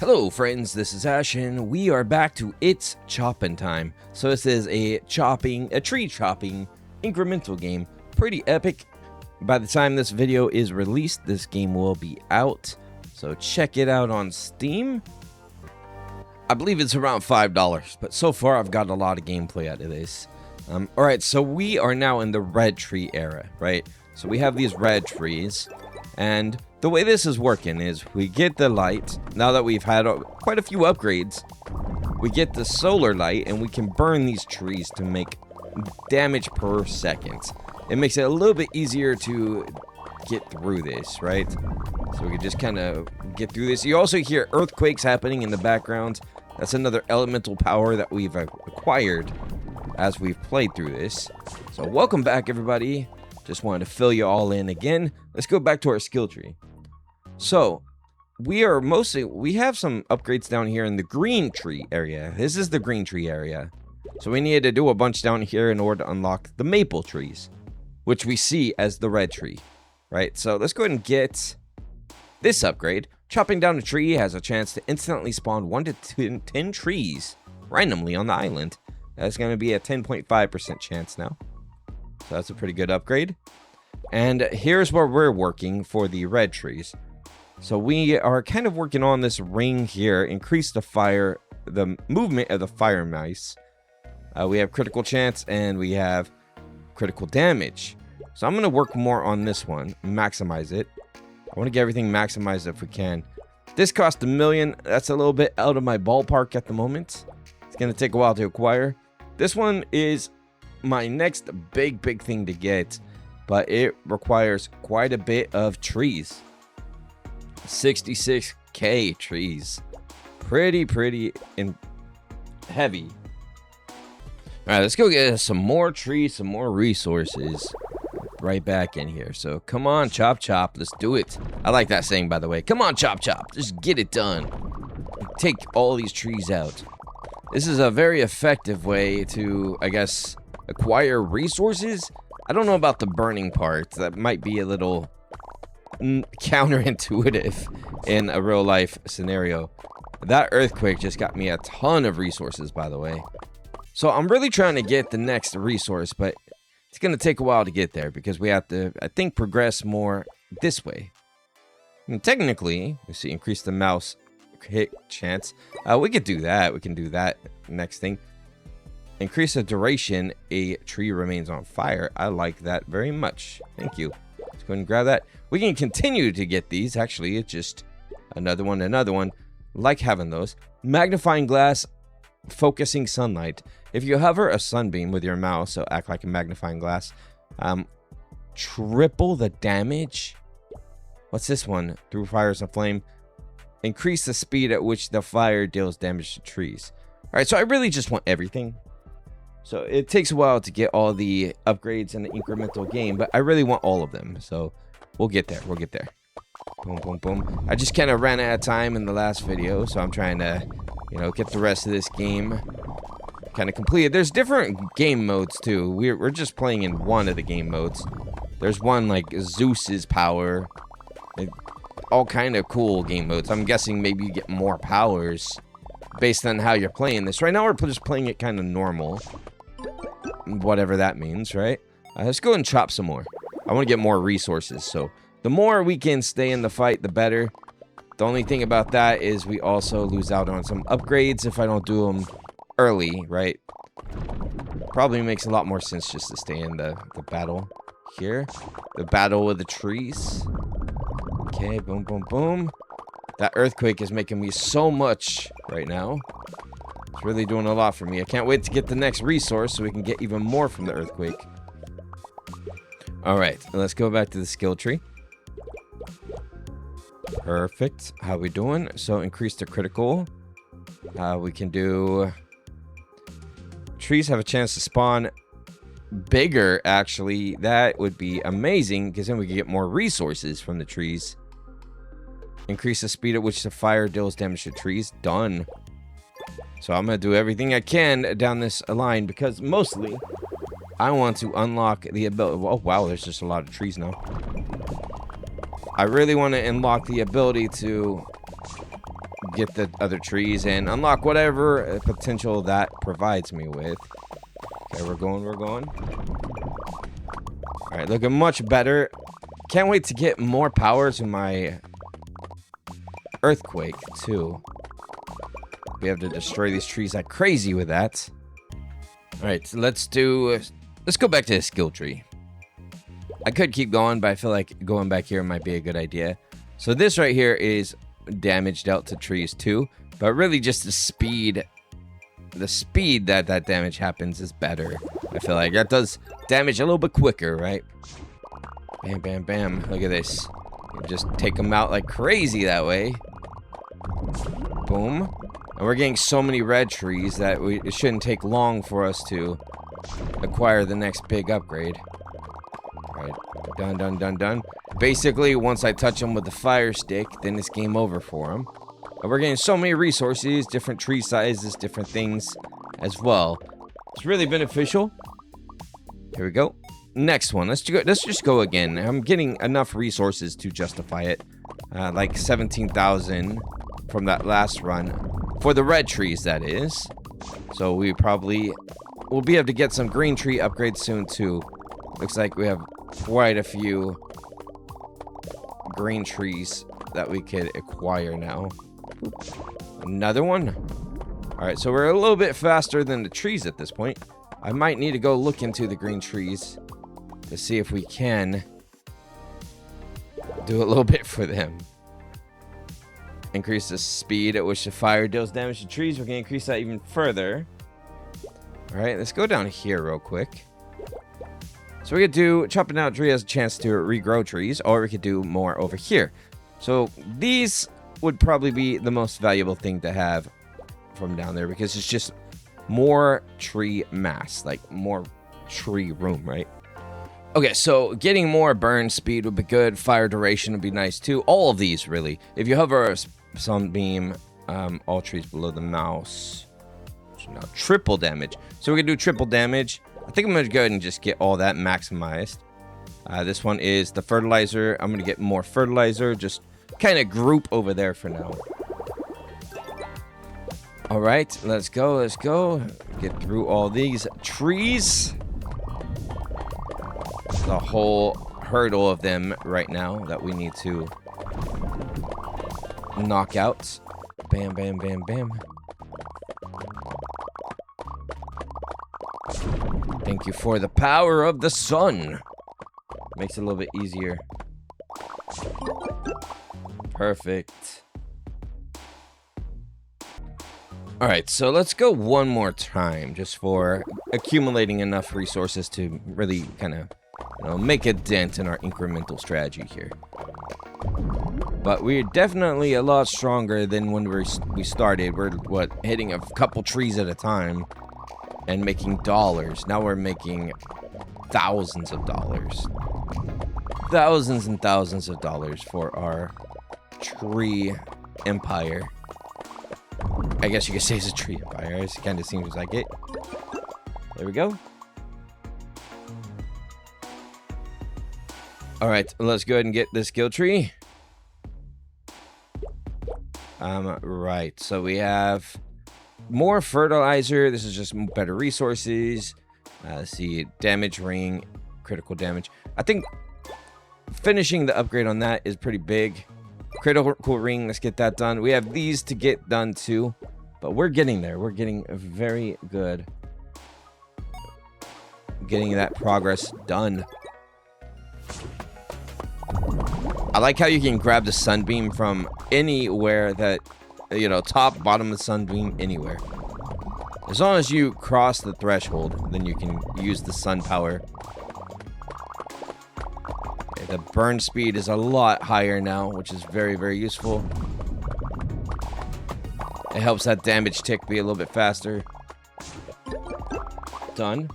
Hello friends, this is Ash and we are back to It's Choppin' Time. So this is a tree chopping incremental game. Pretty epic. By the time this video is released, this game will be out. So check it out on Steam. I believe it's around $5, but so far I've got a lot of gameplay out of this. Alright, so we are now in the red tree era, right? So we have these red trees, and the way this is working is we get the light. Now that we've had quite a few upgrades, we get the solar light and we can burn these trees to make damage per second. It makes it a little bit easier to get through this, right? So we can just kind of get through this. You also hear earthquakes happening in the background. That's another elemental power that we've acquired as we've played through this. So welcome back, everybody. Just wanted to fill you all in again. Let's go back to our skill tree. So we have some upgrades down here in the green tree area. This is the green tree area. So we needed to do a bunch down here in order to unlock the maple trees, which we see as the red tree, right? So let's go ahead and get this upgrade. Chopping down a tree has a chance to instantly spawn 1 to 10 trees randomly on the island. That's going to be a 10.5% chance now. So that's a pretty good upgrade. And here's where we're working for the red trees. So we are kind of working on this ring here. Increase the movement of the fire mice. We have critical chance and we have critical damage. So I'm going to work more on this one. Maximize it. I want to get everything maximized if we can. This cost $1 million. That's a little bit out of my ballpark at the moment. It's going to take a while to acquire. This one is my next big thing to get, but it requires quite a bit of trees. 66k trees. Pretty heavy. All right, let's go get some more trees, some more resources. Right back in here. So come on, chop chop, let's do it. I like that saying, by the way. Come on, chop chop, just get it done. Take all these trees out. This is a very effective way to, I guess, acquire resources. I don't know about the burning part. That might be a little counterintuitive in a real life scenario. That earthquake just got me a ton of resources, by the way. So I'm really trying to get the next resource, but it's going to take a while to get there because we have to, I think, progress more this way. And technically, we see increase the mouse hit chance. We could do that. We can do that next thing. Increase the duration a tree remains on fire. I like that very much. Thank you. Let's go ahead and grab that. We can continue to get these. Actually, it's just another one. Like having those. Magnifying glass, focusing sunlight. If you hover a sunbeam with your mouse, so act like a magnifying glass, triple the damage. What's this one? Through fires and flame. Increase the speed at which the fire deals damage to trees. All right, so I really just want everything. So it takes a while to get all the upgrades in the incremental game, but I really want all of them. So we'll get there. Boom. I just kind of ran out of time in the last video, so I'm trying to, get the rest of this game kind of completed. There's different game modes too. We're just playing in one of the game modes. There's one like Zeus's power. All kind of cool game modes. I'm guessing maybe you get more powers based on how you're playing this. Right now we're just playing it kind of normal. Whatever that means, right? Let's go and chop some more. I want to get more resources. So the more we can stay in the fight, the better. The only thing about that is we also lose out on some upgrades if I don't do them early, right? Probably makes a lot more sense just to stay in the battle here. The battle with the trees. Okay, boom. That earthquake is making me so much right now. It's really doing a lot for me. I can't wait to get the next resource so we can get even more from the earthquake. All right, let's go back to the skill tree. Perfect. How we doing? So increase the critical. We can do... Trees have a chance to spawn bigger, actually. That would be amazing because then we can get more resources from the trees. Increase the speed at which the fire deals damage to trees. Done. So I'm going to do everything I can down this line because mostly I want to unlock the ability. Oh, wow, there's just a lot of trees now. I really want to unlock the ability to get the other trees and unlock whatever potential that provides me with. Okay, we're going. All right, looking much better. Can't wait to get more power to my earthquake, too. We have to destroy these trees like crazy with that. All right, so let's go back to the skill tree. I could keep going, but I feel like going back here might be a good idea. So this right here is damage dealt to trees too, but really just the speed that damage happens is better. I feel like that does damage a little bit quicker, right? Bam, bam, bam. Look at this. You just take them out like crazy that way. Boom. And we're getting so many red trees that it shouldn't take long for us to acquire the next big upgrade. Alright, done. Basically, once I touch them with the fire stick, then it's game over for them. And we're getting so many resources, different tree sizes, different things as well. It's really beneficial. Here we go. Next one. Let's just go again. I'm getting enough resources to justify it. Like 17,000 from that last run. For the red trees, that is. So we'll be able to get some green tree upgrades soon, too. Looks like we have quite a few green trees that we could acquire now. Another one. All right, so we're a little bit faster than the trees at this point. I might need to go look into the green trees to see if we can do a little bit for them. Increase the speed at which the fire deals damage to trees. We're going to increase that even further. All right, let's go down here real quick. So we could do chopping down a tree has a chance to regrow trees, or we could do more over here. So these would probably be the most valuable thing to have from down there because it's just more tree mass, like more tree room, right? Okay, so getting more burn speed would be good. Fire duration would be nice too. All of these, really. If you hover a sunbeam, all trees below the mouse. So now triple damage. So we can do triple damage. I think I'm going to go ahead and just get all that maximized. This one is the fertilizer. I'm going to get more fertilizer. Just kind of group over there for now. All right, let's go. Get through all these trees. The whole hurdle of them right now that we need to knock out. Bam, bam, bam, bam. Thank you for the power of the sun. Makes it a little bit easier. Perfect. All right, so let's go one more time just for accumulating enough resources to really kind of make a dent in our incremental strategy here. But we're definitely a lot stronger than when we started. We're, hitting a couple trees at a time and making dollars. Now we're making thousands of dollars. Thousands and thousands of dollars for our tree empire. I guess you could say it's a tree empire. It kind of seems like it. There we go. All right, let's go ahead and get the skill tree. Right, so we have more fertilizer. This is just better resources. Let's see, damage ring, critical damage. I think finishing the upgrade on that is pretty big. Critical ring, let's get that done. We have these to get done too, but we're getting there. We're getting very good. Getting that progress done. I like how you can grab the sunbeam from anywhere that, top, bottom of the sunbeam, anywhere. As long as you cross the threshold, then you can use the sun power. Okay, the burn speed is a lot higher now, which is very, very useful. It helps that damage tick be a little bit faster. Done.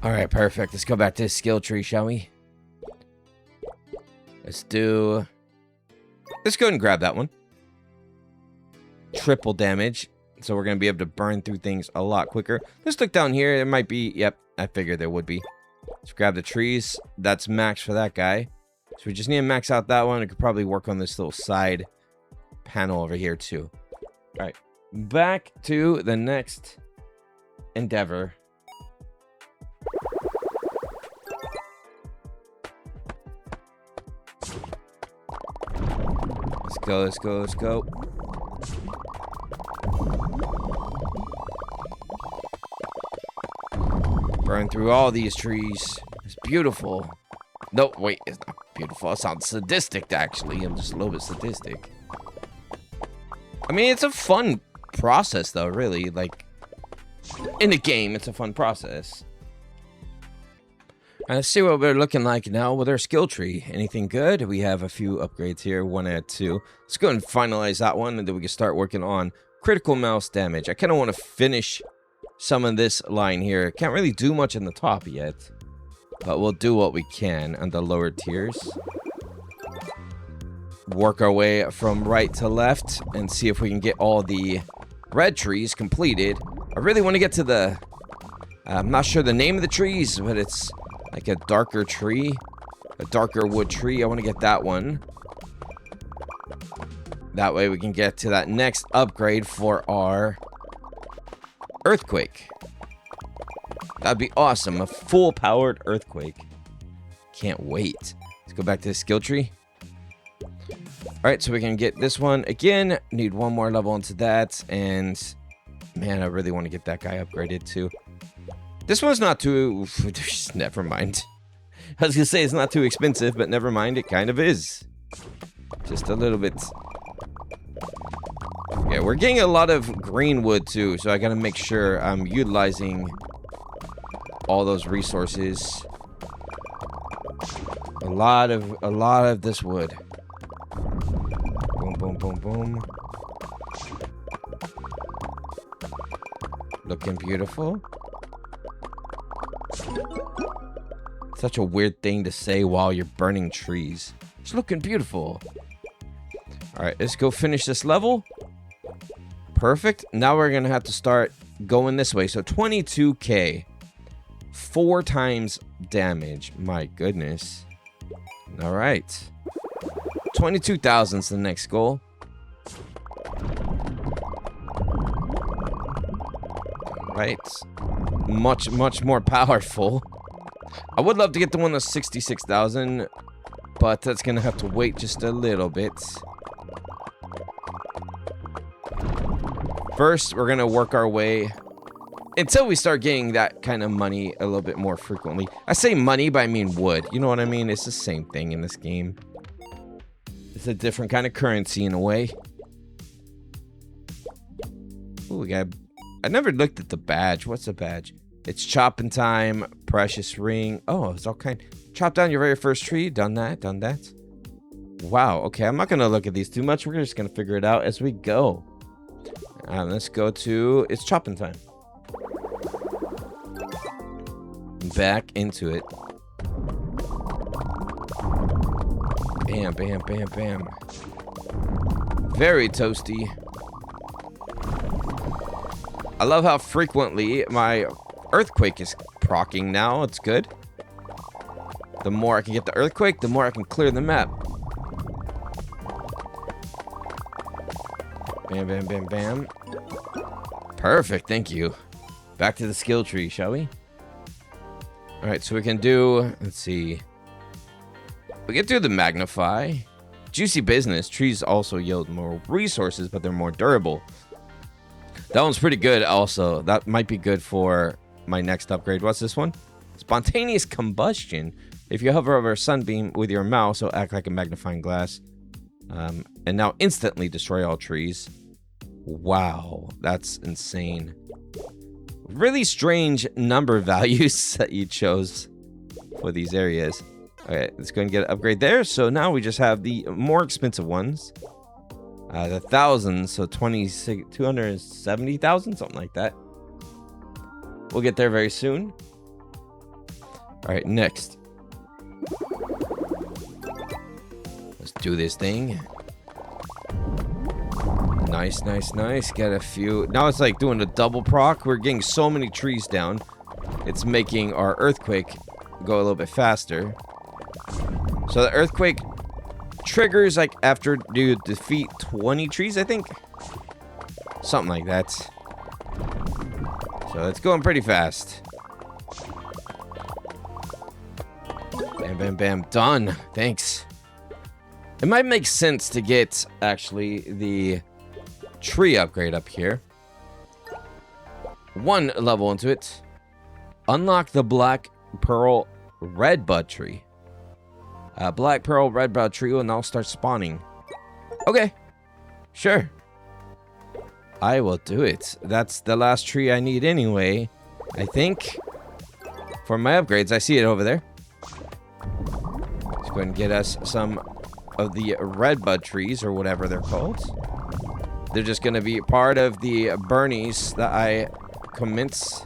All right, perfect. Let's go back to the skill tree, shall we? Let's go ahead and grab that one. Triple damage. So we're going to be able to burn through things a lot quicker. Let's look down here. It might be... Yep, I figured there would be. Let's grab the trees. That's max for that guy. So we just need to max out that one. I could probably work on this little side panel over here too. All right, back to the next endeavor. Let's go, let's go, let's go. Burn through all these trees. It's beautiful. No, wait, it's not beautiful. It sounds sadistic, actually. I'm just a little bit sadistic. I mean, it's a fun process, though, really. Like, in the game, it's a fun process. Let's see what we're looking like now with our skill tree. Anything good? We have a few upgrades here. 1 out of 2. Let's go and finalize that one, and then we can start working on critical mouse damage. I kind of want to finish some of this line here. Can't really do much in the top yet, but we'll do what we can on the lower tiers. Work our way from right to left and see if we can get all the red trees completed. I really want to get to the... I'm not sure the name of the trees, but it's like a darker tree. A darker wood tree. I want to get that one. That way we can get to that next upgrade for our earthquake. That'd be awesome. A full-powered earthquake. Can't wait. Let's go back to the skill tree. Alright, so we can get this one again. Need one more level into that. And, man, I really want to get that guy upgraded, too. This one's not too... Never mind. I was going to say it's not too expensive, but never mind. It kind of is. Just a little bit. Yeah, we're getting a lot of green wood, too. So I got to make sure I'm utilizing all those resources. A lot of this wood. Boom, boom, boom, boom. Looking beautiful. Such a weird thing to say while you're burning trees. It's looking beautiful. Alright, let's go finish this level. Perfect. Now we're going to have to start going this way. So 22k. 4 times damage. My goodness. Alright. 22,000 is the next goal. Right. Much more powerful. I would love to get the one that's 66,000, but that's going to have to wait just a little bit. First, we're going to work our way until we start getting that kind of money a little bit more frequently. I say money, but I mean wood. You know what I mean? It's the same thing in this game. It's a different kind of currency in a way. Ooh, we got... I never looked at the badge. What's the badge? It's chopping time, precious ring. Oh, it's all kind. Chop down your very first tree. Done that, done that. Wow, okay, I'm not going to look at these too much. We're just going to figure it out as we go. Let's go to... It's chopping time. Back into it. Bam, bam, bam, bam. Very toasty. I love how frequently my earthquake is proccing now. It's good. The more I can get the earthquake, the more I can clear the map. Bam, bam, bam, bam. Perfect, thank you. Back to the skill tree, shall we? Alright, so we can do... Let's see. We can do the magnify. Juicy business. Trees also yield more resources, but they're more durable. That one's pretty good also. That might be good for my next upgrade. What's this one? Spontaneous combustion. If you hover over a sunbeam with your mouse, it'll act like a magnifying glass. And now instantly destroy all trees. Wow, that's insane. Really strange number values that you chose for these areas. Okay, let's go and get an upgrade there. So now we just have the more expensive ones. The thousands, so 270,000, something like that. We'll get there very soon. All right, next. Let's do this thing. Nice, nice, nice. Get a few. Now it's like doing a double proc. We're getting so many trees down. It's making our earthquake go a little bit faster. So the earthquake triggers like after you defeat 20 trees, I think. Something like that. So it's going pretty fast. Bam, bam, bam. Done. Thanks. It might make sense to get, actually, the tree upgrade up here. One level into it. Unlock the black pearl redbud tree. Black pearl redbud tree will now start spawning. Okay. Sure. I will do it. That's the last tree I need anyway, I think. For my upgrades. I see it over there. Let's go ahead and get us some of the redbud trees, or whatever they're called. They're just going to be part of the Bernies that I commence.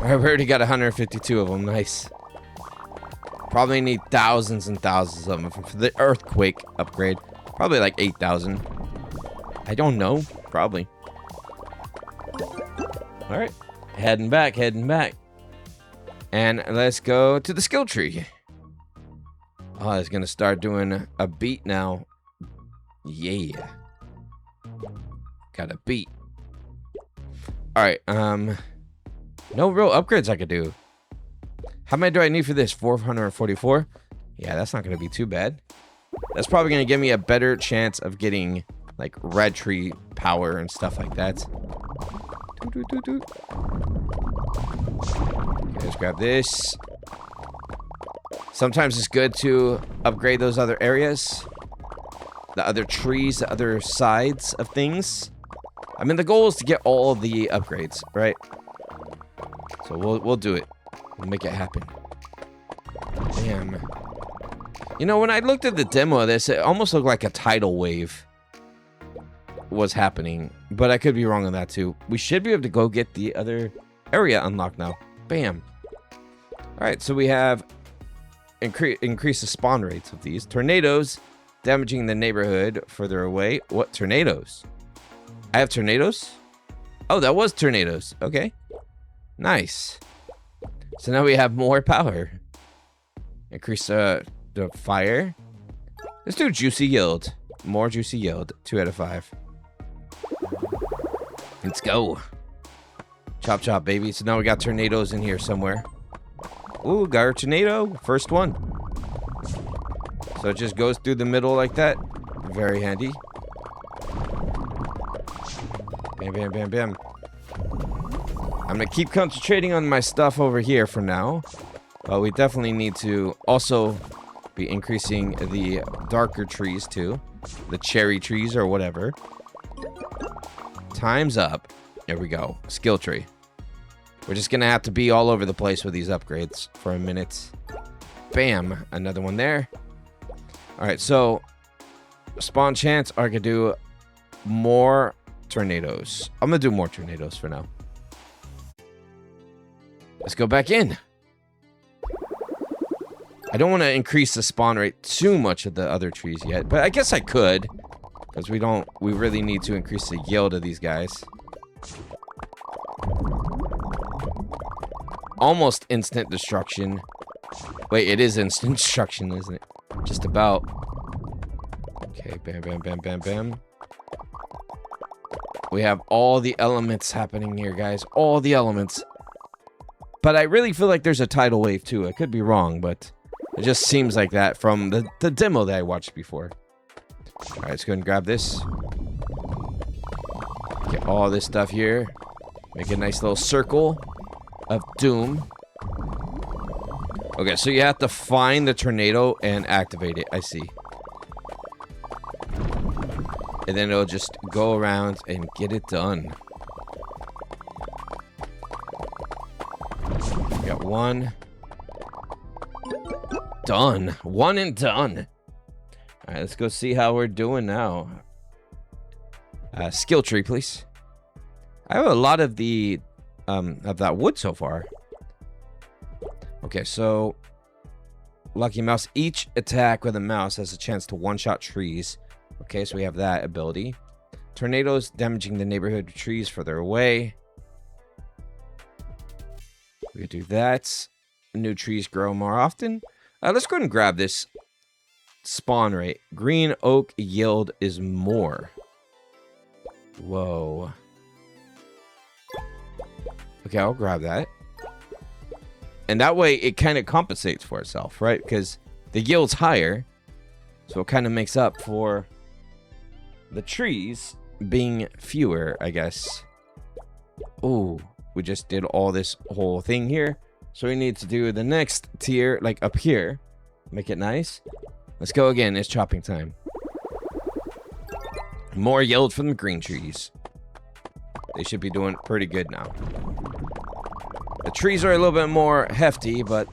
I've already got 152 of them. Nice. Probably need thousands and thousands of them for the earthquake upgrade. Probably like 8,000. I don't know. Probably. Alright. Heading back, heading back. And let's go to the skill tree. Oh, it's going to start doing a beat now. Yeah. Got a beat. Alright, no real upgrades I could do. How many do I need for this? 444? Yeah, that's not going to be too bad. That's probably going to give me a better chance of getting, like, red tree power and stuff like that. Okay, let's grab this. Sometimes it's good to upgrade those other areas. The other trees, the other sides of things. I mean, the goal is to get all the upgrades, right? So we'll do it. We'll make it happen. Damn. You know, when I looked at the demo of this, it almost looked like a tidal wave was happening. But I could be wrong on that, too. We should be able to go get the other area unlocked now. Bam. Alright, so we have increase the spawn rates of these. Tornadoes, damaging the neighborhood further away. What tornadoes? I have tornadoes? Oh, that was tornadoes. Okay. Nice. So now we have more power. Increase the fire. Let's do juicy yield. More juicy yield. 2 out of 5. Let's go. Chop chop, baby. So now we got tornadoes in here somewhere. Ooh, got our tornado. First one. So it just goes through the middle like that. Very handy. Bam, bam, bam, bam. I'm going to keep concentrating on my stuff over here for now. But we definitely need to also be increasing the darker trees too. The cherry trees or whatever. Time's up. There we go. Skill tree. We're just going to have to be all over the place with these upgrades for a minute. Bam. Another one there. Alright, so spawn chance are going to do more tornadoes. I'm going to do more tornadoes for now. Let's go back in. I don't want to increase the spawn rate too much of the other trees yet, but I guess I could. Because we really need to increase the yield of these guys. Almost instant destruction. Wait, it is instant destruction, isn't it? Just about. Okay, bam, bam, bam, bam, bam. We have all the elements happening here, guys. All the elements. But I really feel like there's a tidal wave, too. I could be wrong, but it just seems like that from the demo that I watched before. Alright, let's go ahead and grab this. Get all this stuff here. Make a nice little circle of doom. Okay, so you have to find the tornado and activate it. I see. And then it'll just go around and get it done. Got one. Done. One and done. Alright, let's go see how we're doing now. Skill tree, please. I have a lot of the of that wood so far. Okay, so Lucky Mouse. Each attack with a mouse has a chance to one-shot trees. Okay, so we have that ability. Tornadoes damaging the neighborhood trees further away. We do that. New trees grow more often. Let's go ahead and grab this spawn rate. Green oak yield is more. Whoa. Okay, I'll grab that. And that way it kind of compensates for itself, right? Because the yield's higher. So it kind of makes up for the trees being fewer, I guess. Ooh, we just did all this whole thing here. So we need to do the next tier, like up here. Make it nice. Let's go again. It's chopping time. More yield from the green trees. They should be doing pretty good now. The trees are a little bit more hefty, but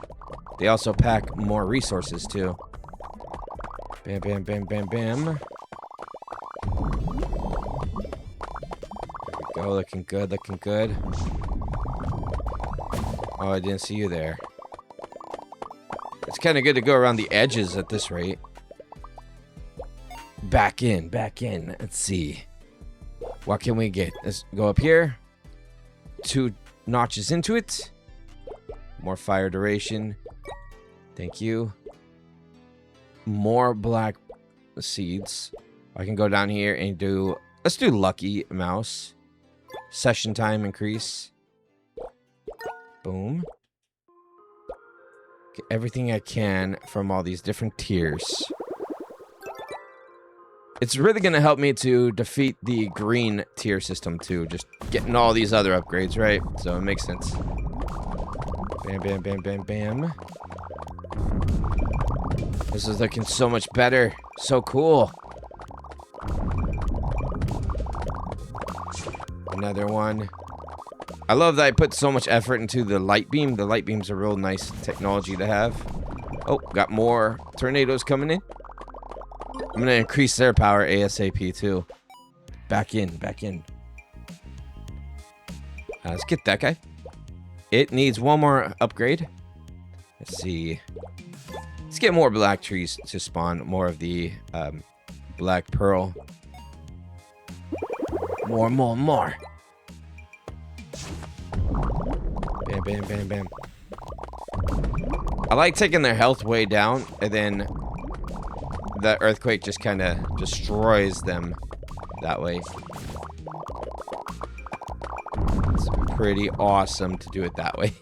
they also pack more resources too. Bam, bam, bam, bam, bam. There we go. Looking good, looking good. Oh, I didn't see you there. It's kind of good to go around the edges at this rate. Back in, back in. Let's see. What can we get? Let's go up here. 2 notches into it. More fire duration. Thank you. More black seeds. I can go down here and do... Let's do lucky mouse. Session time increase. Boom. Get everything I can from all these different tiers. It's really going to help me to defeat the green tier system too. Just getting all these other upgrades, right? So it makes sense. Bam, bam, bam, bam, bam. This is looking so much better. So cool. Another one. I love that I put so much effort into the light beam. The light beam's a real nice technology to have. Oh, got more tornadoes coming in. I'm going to increase their power ASAP too. Back in, back in. Let's get that guy. It needs one more upgrade. Let's see. Let's get more black trees to spawn. More of the black pearl. More, more, more. Bam, bam, bam, bam. I like taking their health way down, and then the earthquake just kind of destroys them that way. It's pretty awesome to do it that way.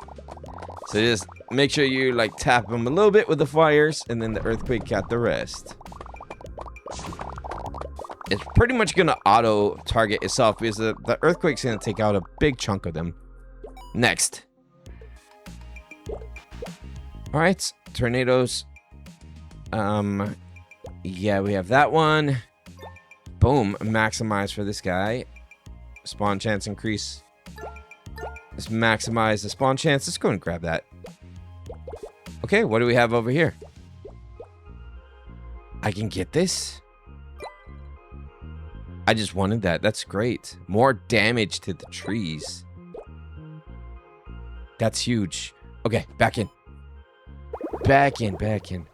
So just make sure you like tap them a little bit with the fires, and then the earthquake got the rest. It's pretty much going to auto target itself because the earthquake's going to take out a big chunk of them. Next. Alright, tornadoes. Yeah, we have that one. Boom, maximize for this guy. Spawn chance increase. Let's maximize the spawn chance. Let's go and grab that. Okay, what do we have over here? I can get this? I just wanted that. That's great. More damage to the trees. That's huge. Okay, back in. Back in, back in.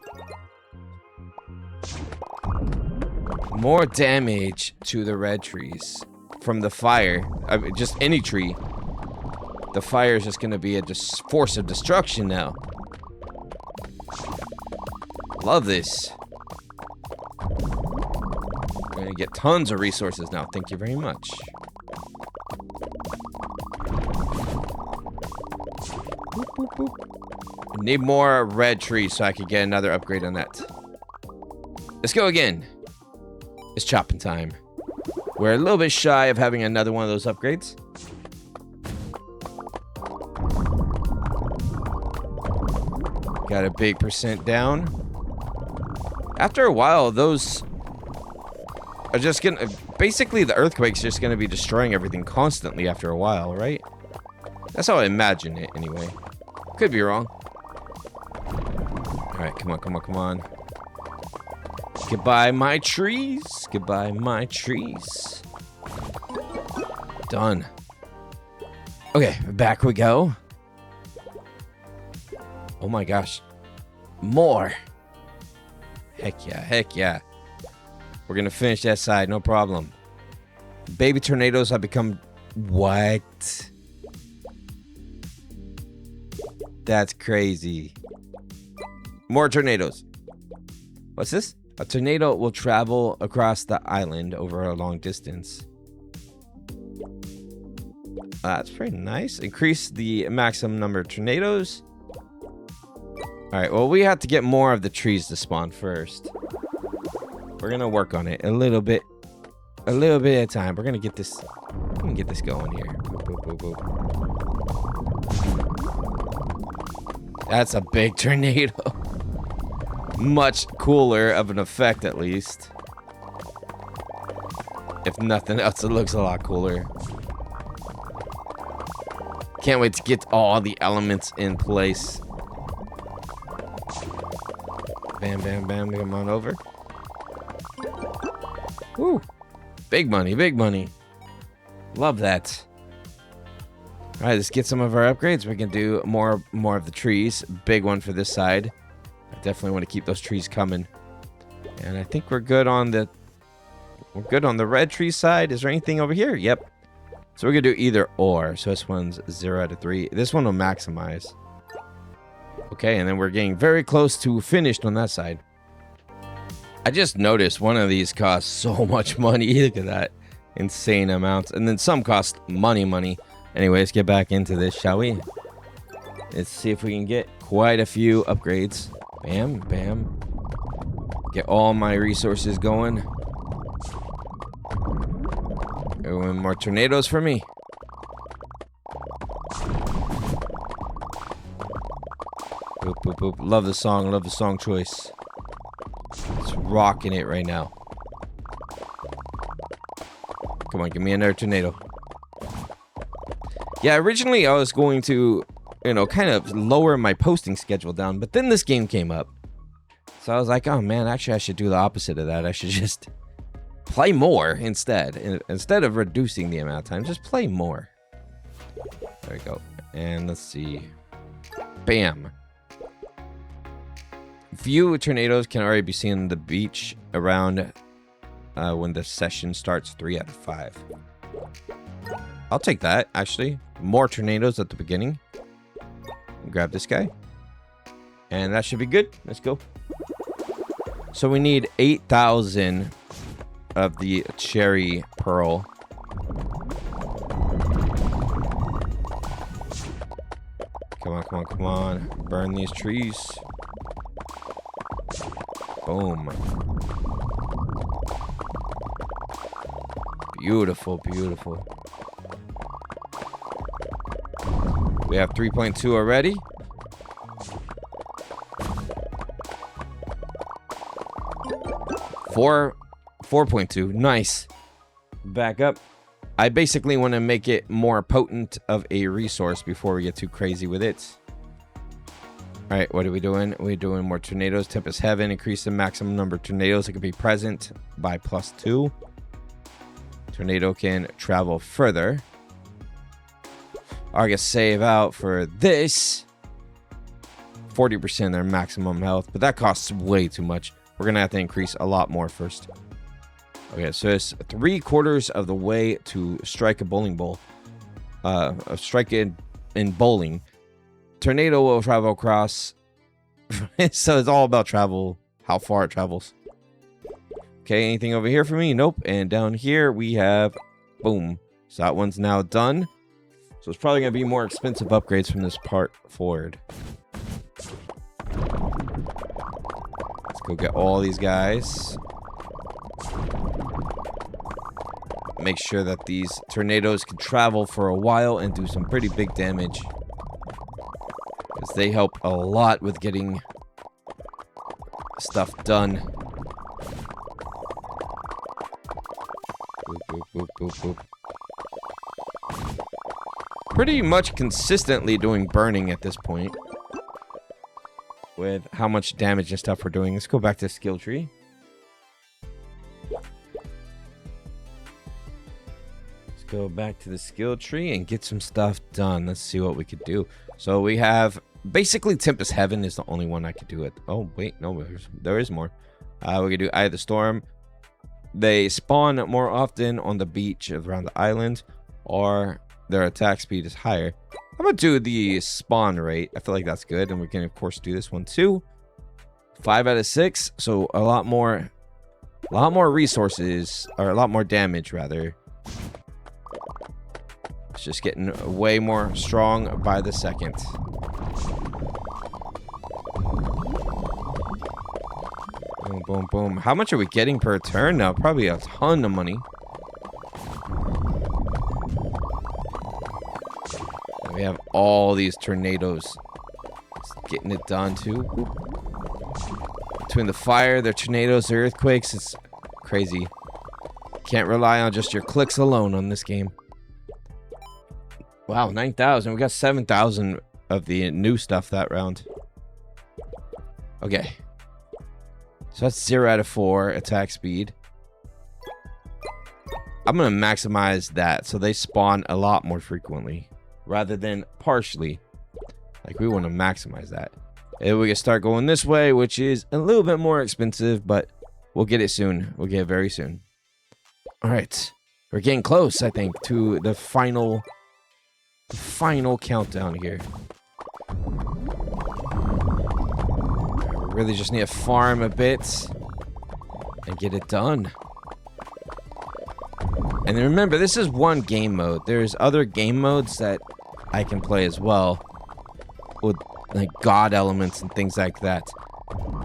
More damage to the red trees from the fire. I mean, just any tree. The fire is just going to be a force of destruction now. Love this. We're going to get tons of resources now. Thank you very much. Boop, boop, boop. Need more red trees so I could get another upgrade on that. Let's go again. It's chopping time. We're a little bit shy of having another one of those upgrades. Got a big percent down. After a while, those are just gonna... Basically, the earthquake's just gonna be destroying everything constantly after a while, right? That's how I imagine it, anyway. Could be wrong. Alright, come on, come on, come on. Goodbye, my trees. Goodbye, my trees. Done. Okay, back we go. Oh my gosh. More. Heck yeah, heck yeah. We're gonna finish that side, no problem. Baby tornadoes have become... What? That's crazy. More tornadoes. What's this? A tornado will travel across the island over a long distance. That's pretty nice. Increase the maximum number of tornadoes. All right, well, we have to get more of the trees to spawn first. We're gonna work on it a little bit at a time. We're gonna get this going here. Boop, boop, boop, boop. That's a big tornado. Much cooler of an effect, at least. If nothing else, it looks a lot cooler. Can't wait to get all the elements in place. Bam, bam, bam. Come on over. Woo. Big money, big money. Love that. All right, let's get some of our upgrades. We can do more of the trees. Big one for this side. I definitely want to keep those trees coming. And I think we're good on the red tree side. Is there anything over here? Yep. So we're gonna do either or. So this one's 0 out of 3. This one will maximize. Okay, and then we're getting very close to finished on that side. I just noticed one of these costs so much money. Look at that. Insane amounts. And then some cost money. Anyway, let's get back into this, shall we? Let's see if we can get quite a few upgrades. Bam, bam. Get all my resources going. Oh, more tornadoes for me. Boop, boop, boop. Love the song choice. It's rocking it right now. Come on, give me another tornado. Yeah, originally I was going to, kind of lower my posting schedule down, but then this game came up. So I was like, oh man, actually I should do the opposite of that. I should just play more instead. Instead of reducing the amount of time, just play more. There we go. And let's see. Bam. Few tornadoes can already be seen on the beach around when the session starts. 3 out of 5. I'll take that, actually. More tornadoes at the beginning. Grab this guy. And that should be good. Let's go. So we need 8,000 of the cherry pearl. Come on. Burn these trees. Boom. Beautiful. We have 3.2 already. 4.2. Nice. Back up. I basically want to make it more potent of a resource before we get too crazy with it. All right, what are we doing? We're doing more tornadoes. Tempest Heaven. Increase the maximum number of tornadoes that can be present by +2. Tornado can travel further. I guess save out for this. 40% their maximum health, but that costs way too much. We're gonna have to increase a lot more first. Okay, so it's 3/4 of the way to strike a bowling ball. Strike it in bowling. Tornado will travel across. So it's all about travel, how far it travels. Okay, anything over here for me? Nope. And down here we have, boom. So that one's now done. So it's probably going to be more expensive upgrades from this part forward. Let's go get all these guys. Make sure that these tornadoes can travel for a while and do some pretty big damage. Because they help a lot with getting stuff done. Boop, boop, boop, boop, boop. Pretty much consistently doing burning at this point. With how much damage and stuff we're doing. Let's go back to the skill tree. Let's go back to the skill tree and get some stuff done. Let's see what we could do. So we have basically Tempest Heaven is the only one I could do it. Oh wait, no, there is more. We could do Eye of the Storm. They spawn more often on the beach around the island, or their attack speed is higher. I'm gonna do the spawn rate. I feel like that's good, and we can of course do this one too. 5 out of 6. So a lot more resources, or a lot more damage rather. It's just getting way more strong by the second. Boom, boom, boom. How much are we getting per turn now? Probably a ton of money. And we have all these tornadoes. Just getting it done too. Between the fire, the tornadoes, the earthquakes, it's crazy. Can't rely on just your clicks alone on this game. Wow, 9,000. We got 7,000 of the new stuff that round. Okay. So that's 0 out of 4 attack speed. I'm going to maximize that so they spawn a lot more frequently rather than partially. Like, we want to maximize that. And we can start going this way, which is a little bit more expensive, but we'll get it soon. We'll get it very soon. All right. We're getting close, I think, to the final countdown here. Really just need to farm a bit and get it done. And then remember, this is one game mode. There's other game modes that I can play as well with like god elements and things like that.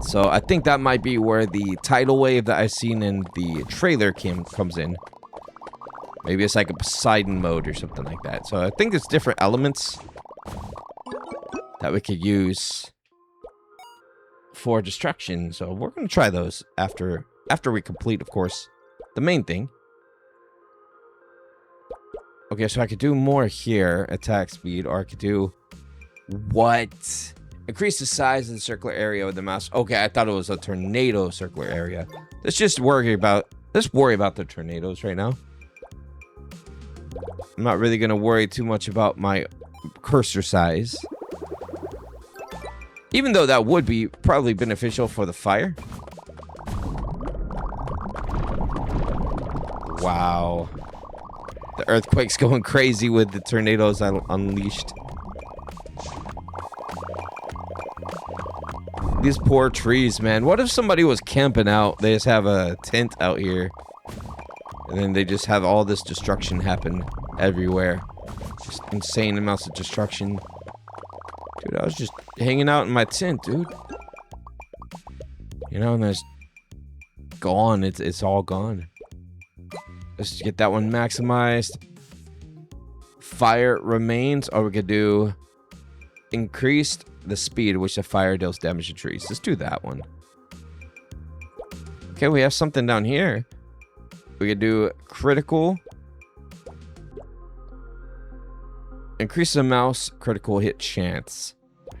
So I think that might be where the tidal wave that I've seen in the trailer comes in. Maybe it's like a Poseidon mode or something like that. So I think there's different elements that we could use for destruction. So we're going to try those after we complete, of course, the main thing. Okay, so I could do more here, attack speed, or I could do what? Increase the size of the circular area with the mouse. Okay, I thought it was a tornado circular area. Let's worry about the tornadoes right now. I'm not really going to worry too much about my cursor size. Even though that would be probably beneficial for the fire. Wow. The earthquake's going crazy with the tornadoes I unleashed. These poor trees, man. What if somebody was camping out? They just have a tent out here. And then they just have all this destruction happen everywhere. Just insane amounts of destruction. Dude, I was just hanging out in my tent, dude. You know, and it's gone. It's all gone. Let's get that one maximized. Fire remains, or we could do increased the speed at which the fire deals damage to trees. Let's do that one. Okay, we have something down here. We could do critical. Increase the mouse critical hit chance.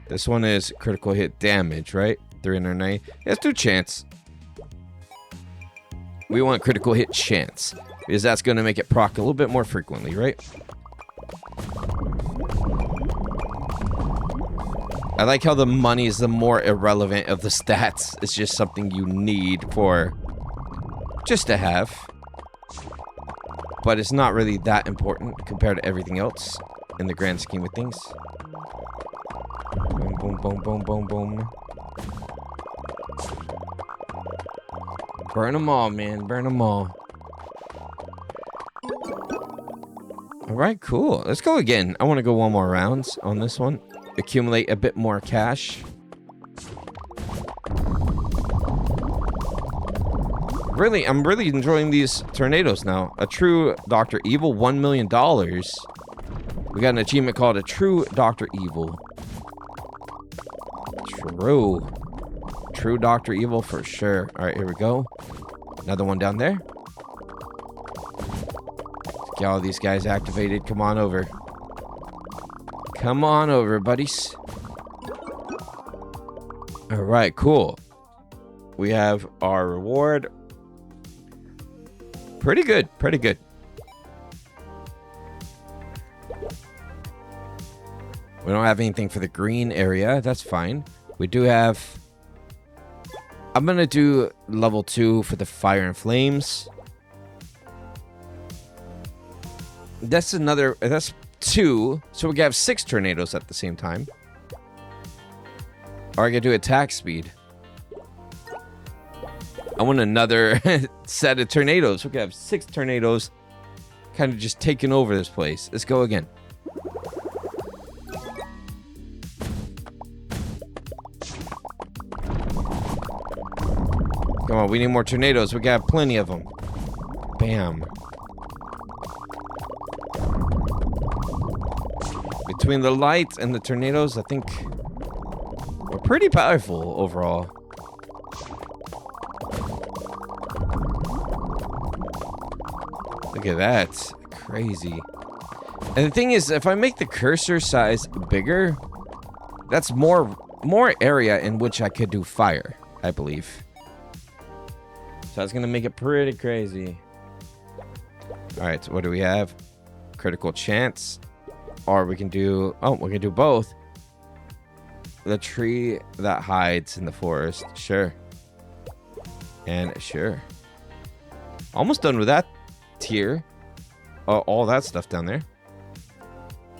This one is critical hit damage, right? 390. Let's do chance. We want critical hit chance because that's going to make it proc a little bit more frequently, right? I like how the money is the more irrelevant of the stats. It's just something you need for just to have. But it's not really that important compared to everything else in the grand scheme of things. Boom, boom, boom, boom, boom, boom. Burn them all, man. Burn them all. Alright, cool. Let's go again. I want to go one more round on this one. Accumulate a bit more cash. Really, I'm really enjoying these tornadoes now. A true Dr. Evil, $1 million. We got an achievement called a true Dr. Evil. True Dr. Evil for sure. All right, here we go. Another one down there. Get all these guys activated. Come on over. Come on over, buddies. All right, cool. We have our reward. Pretty good, pretty good. We don't have anything for the green area. That's fine. We do have... I'm going to do level 2 for the fire and flames. That's 2. So we can have 6 tornadoes at the same time. Or I can do attack speed. I want another set of tornadoes. We could have 6 tornadoes kind of just taking over this place. Let's go again. Come on, we need more tornadoes. We got plenty of them. Bam. Between the lights and the tornadoes, I think we're pretty powerful overall. Look at that. Crazy. And the thing is, if I make the cursor size bigger, that's more area in which I could do fire, I believe. So that's gonna make it pretty crazy. Alright, so what do we have? Critical chance. Or we can do... Oh, we can do both. The tree that hides in the forest. Sure. And sure. Almost done with that tier. Oh, all that stuff down there.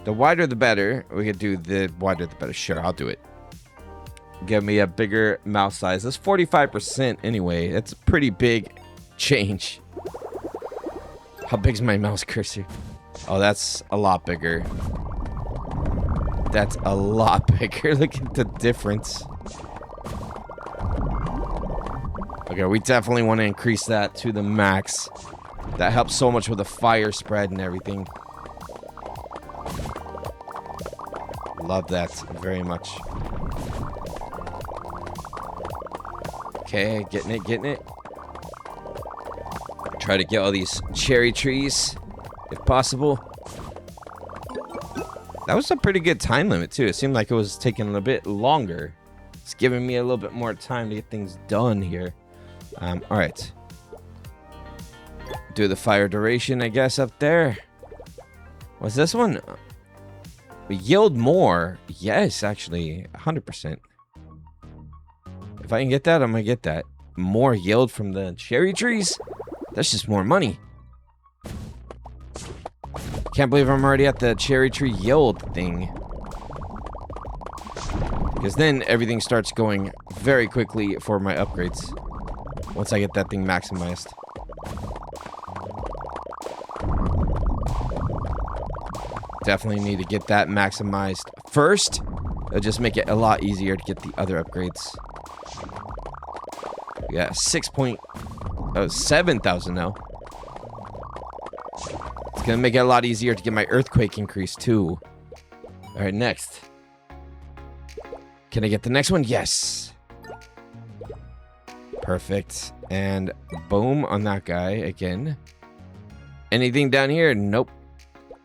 The wider the better. We could do the wider the better. Sure, I'll do it. Give me a bigger mouse size. That's 45% anyway. That's a pretty big change. How big's my mouse cursor? Oh, that's a lot bigger. That's a lot bigger. Look at the difference. Okay, we definitely want to increase that to the max. That helps so much with the fire spread and everything. Love that very much. Okay, getting it. Try to get all these cherry trees, if possible. That was a pretty good time limit, too. It seemed like it was taking a bit longer. It's giving me a little bit more time to get things done here. Alright. Do the fire duration, I guess, up there. What's this one? Yield more. Yes, actually, 100%. If I can get that, I'm gonna get that. More yield from the cherry trees? That's just more money. Can't believe I'm already at the cherry tree yield thing. Because then everything starts going very quickly for my upgrades. Once I get that thing maximized. Definitely need to get that maximized first. It'll just make it a lot easier to get the other upgrades. Yeah, 7,000 now. It's gonna make it a lot easier to get my earthquake increase too. Alright, next. Can I get the next one? Yes. Perfect. And boom on that guy again. Anything down here? Nope.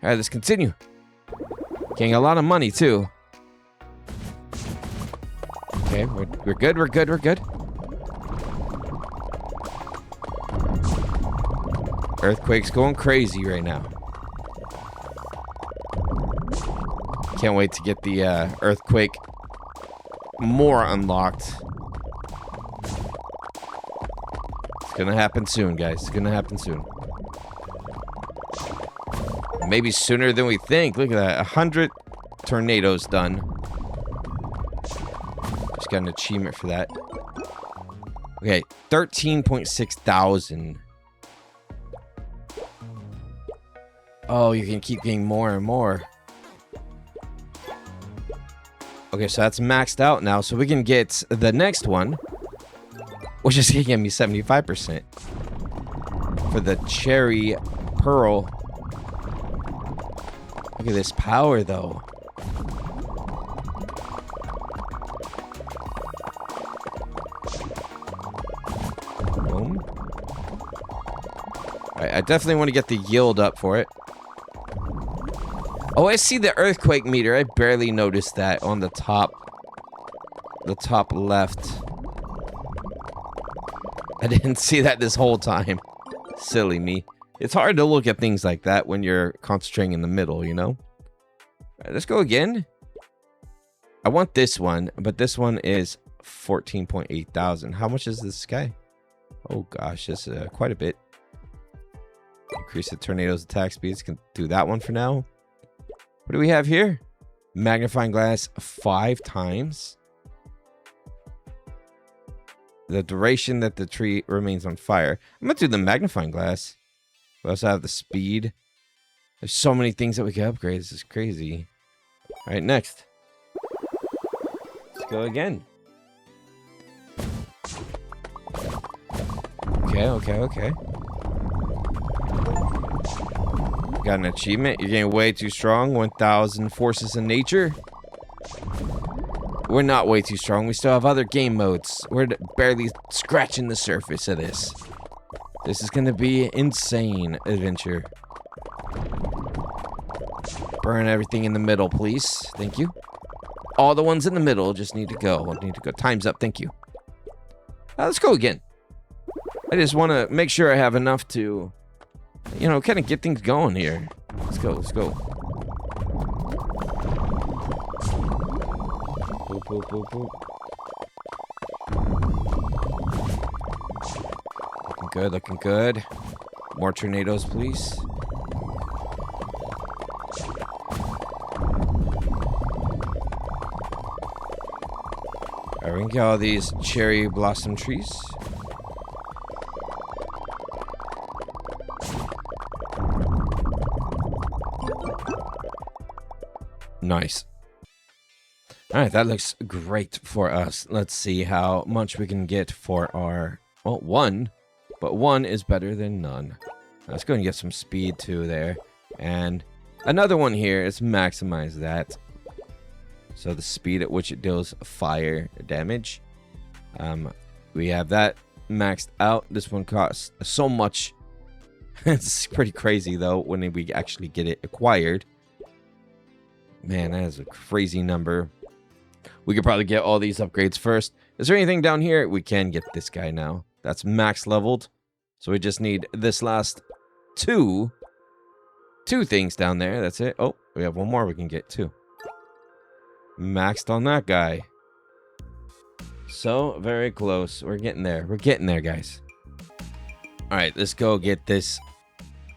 Alright, let's continue. Getting a lot of money too. Okay, we're good. Earthquake's going crazy right now. Can't wait to get the earthquake more unlocked. It's gonna happen soon, guys. It's gonna happen soon. Maybe sooner than we think. Look at that. 100 tornadoes done. Just got an achievement for that. Okay, 13.6 thousand. Oh, you can keep getting more and more. Okay, so that's maxed out now. So we can get the next one, which is going to give me 75% for the cherry pearl. Look at this power, though. Boom. All right, I definitely want to get the yield up for it. Oh, I see the earthquake meter. I barely noticed that on the top left. I didn't see that this whole time. Silly me. It's hard to look at things like that when you're concentrating in the middle, you know? All right, let's go again. I want this one, but this one is 14.8 thousand. How much is this guy? Oh gosh, that's quite a bit. Increase the tornado's attack speeds. Can do that one for now. What do we have here? Magnifying glass 5 times. the duration that the tree remains on fire. I'm going to do the magnifying glass. We also have the speed. There's so many things that we can upgrade. This is crazy. All right, next. Let's go again. Okay. Got an achievement. You're getting way too strong. 1,000 forces in nature. We're not way too strong. We still have other game modes. We're barely scratching the surface of this. This is going to be insane adventure. Burn everything in the middle, please. Thank you. All the ones in the middle just need to go. Time's up. Thank you. Let's go again. I just want to make sure I have enough to, you know, kind of get things going here. Let's go. Boop. Looking good. More tornadoes, please. Alright, we can get all these cherry blossom trees. Nice. Alright, that looks great for us. Let's see how much we can get for our... Well, 1. But 1 is better than none. Let's go and get some speed too there. And another one here. Let's maximize that. So the speed at which it deals fire damage. We have that maxed out. This one costs so much. It's pretty crazy though when we actually get it acquired. Man, that is a crazy number. We could probably get all these upgrades first. Is there anything down here? We can get this guy now. That's max leveled. So we just need this last two things down there. That's it. Oh, we have one more we can get too. Maxed on that guy. So very close. We're getting there. We're getting there, guys. All right, let's go get this.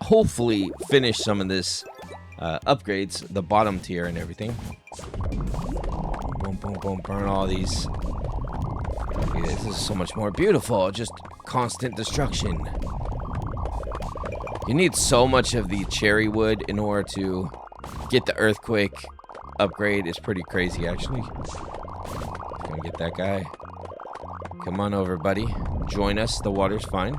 Hopefully finish some of this upgrades, the bottom tier and everything. Boom, burn all these. Okay, this is so much more beautiful. Just constant destruction. You need so much of the cherry wood in order to get the earthquake upgrade. It's pretty crazy, actually. Gonna get that guy. Come on over, buddy. Join us. The water's fine.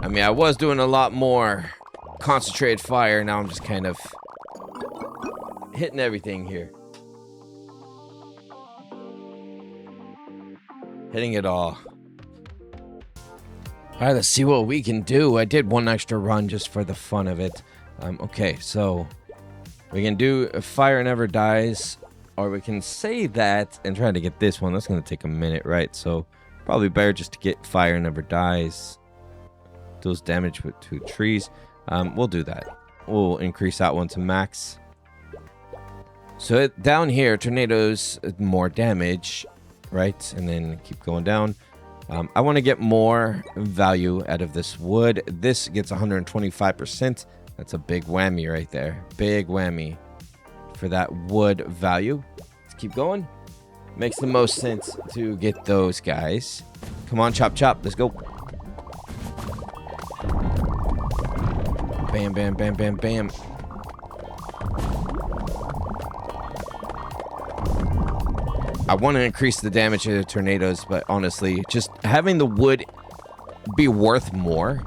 I mean, I was doing a lot more concentrated fire. Now I'm just kind of hitting everything here. Hitting it all. Alright, let's see what we can do. I did one extra run just for the fun of it. Okay, so we can do Fire Never Dies, or we can say that and try to get this one. That's going to take a minute, right? So probably better just to get Fire Never Dies. Deals damage with 2 trees. We'll do that. We'll increase that one to max. So down here, tornadoes, more damage, right? And then keep going down. I want to get more value out of this wood. This gets 125%. That's a big whammy right there. Big whammy for that wood value. Let's keep going. Makes the most sense to get those guys. Come on, chop, chop. Let's go. Bam, bam, bam, bam, bam. I want to increase the damage of the tornadoes, but honestly, just having the wood be worth more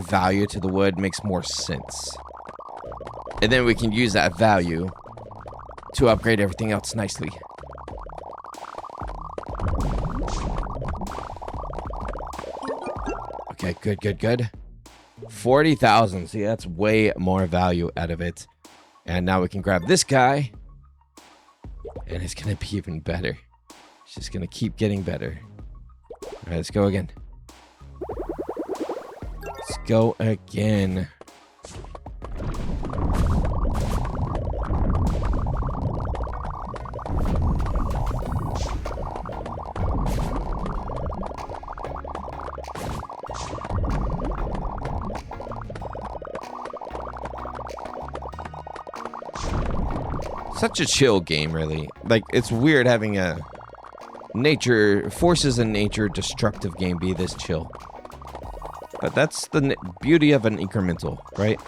value to the wood makes more sense. And then we can use that value to upgrade everything else nicely. Okay, good. 40,000. See, that's way more value out of it. And now we can grab this guy. And it's going to be even better. It's just going to keep getting better. All right, let's go again. Let's go again. Such a chill game, really. Like, it's weird having a forces in nature destructive game be this chill. But that's the beauty of an incremental, right?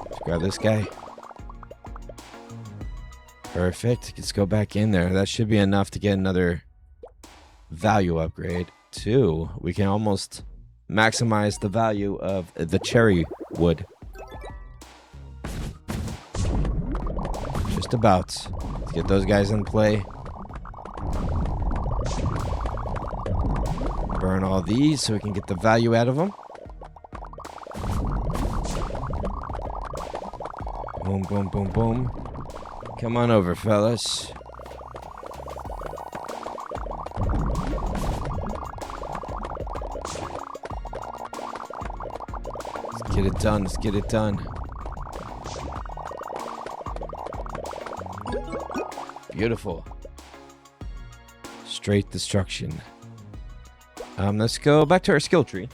Let's grab this guy. Perfect. Let's go back in there. That should be enough to get another value upgrade. 2. We can almost maximize the value of the cherry wood. Just about. Let's get those guys in play. Burn all these so we can get the value out of them. Boom, boom, boom, boom. Come on over, fellas. Let's get it done. Let's get it done. Beautiful. Straight destruction. Let's go back to our skill tree.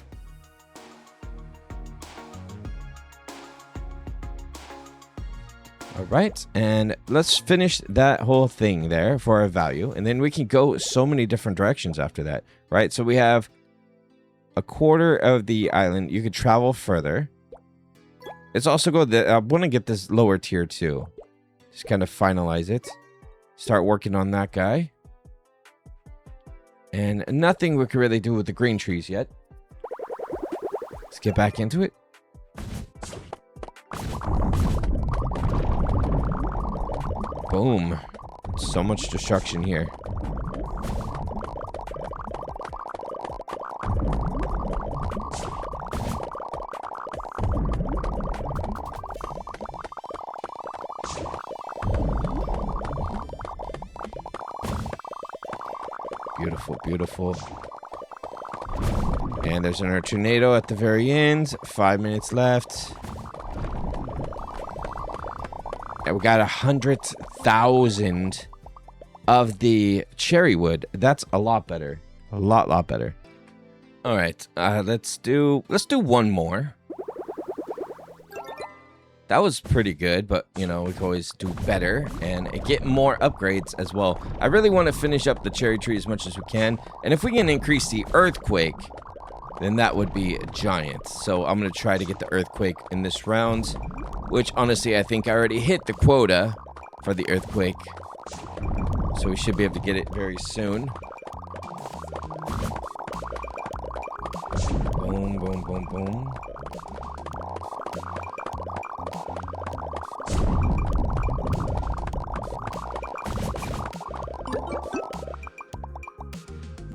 All right, and let's finish that whole thing there for our value, and then we can go so many different directions after that, right? So we have a quarter of the island. You could travel further. Let's also go I want to get this lower tier too. Just kind of finalize it. Start working on that guy. And nothing we can really do with the green trees yet. Let's get back into it. Boom. So much destruction here. Beautiful, beautiful. And there's another tornado at the very end. 5 minutes left. And we got 100,000 of the cherry wood. That's a lot better. A lot better. All right, let's do one more. That was pretty good, but, you know, we can always do better and get more upgrades as well. I really want to finish up the cherry tree as much as we can. And if we can increase the earthquake, then that would be giant. So I'm going to try to get the earthquake in this round, which, honestly, I think I already hit the quota for the earthquake. So we should be able to get it very soon. Boom, boom, boom, boom.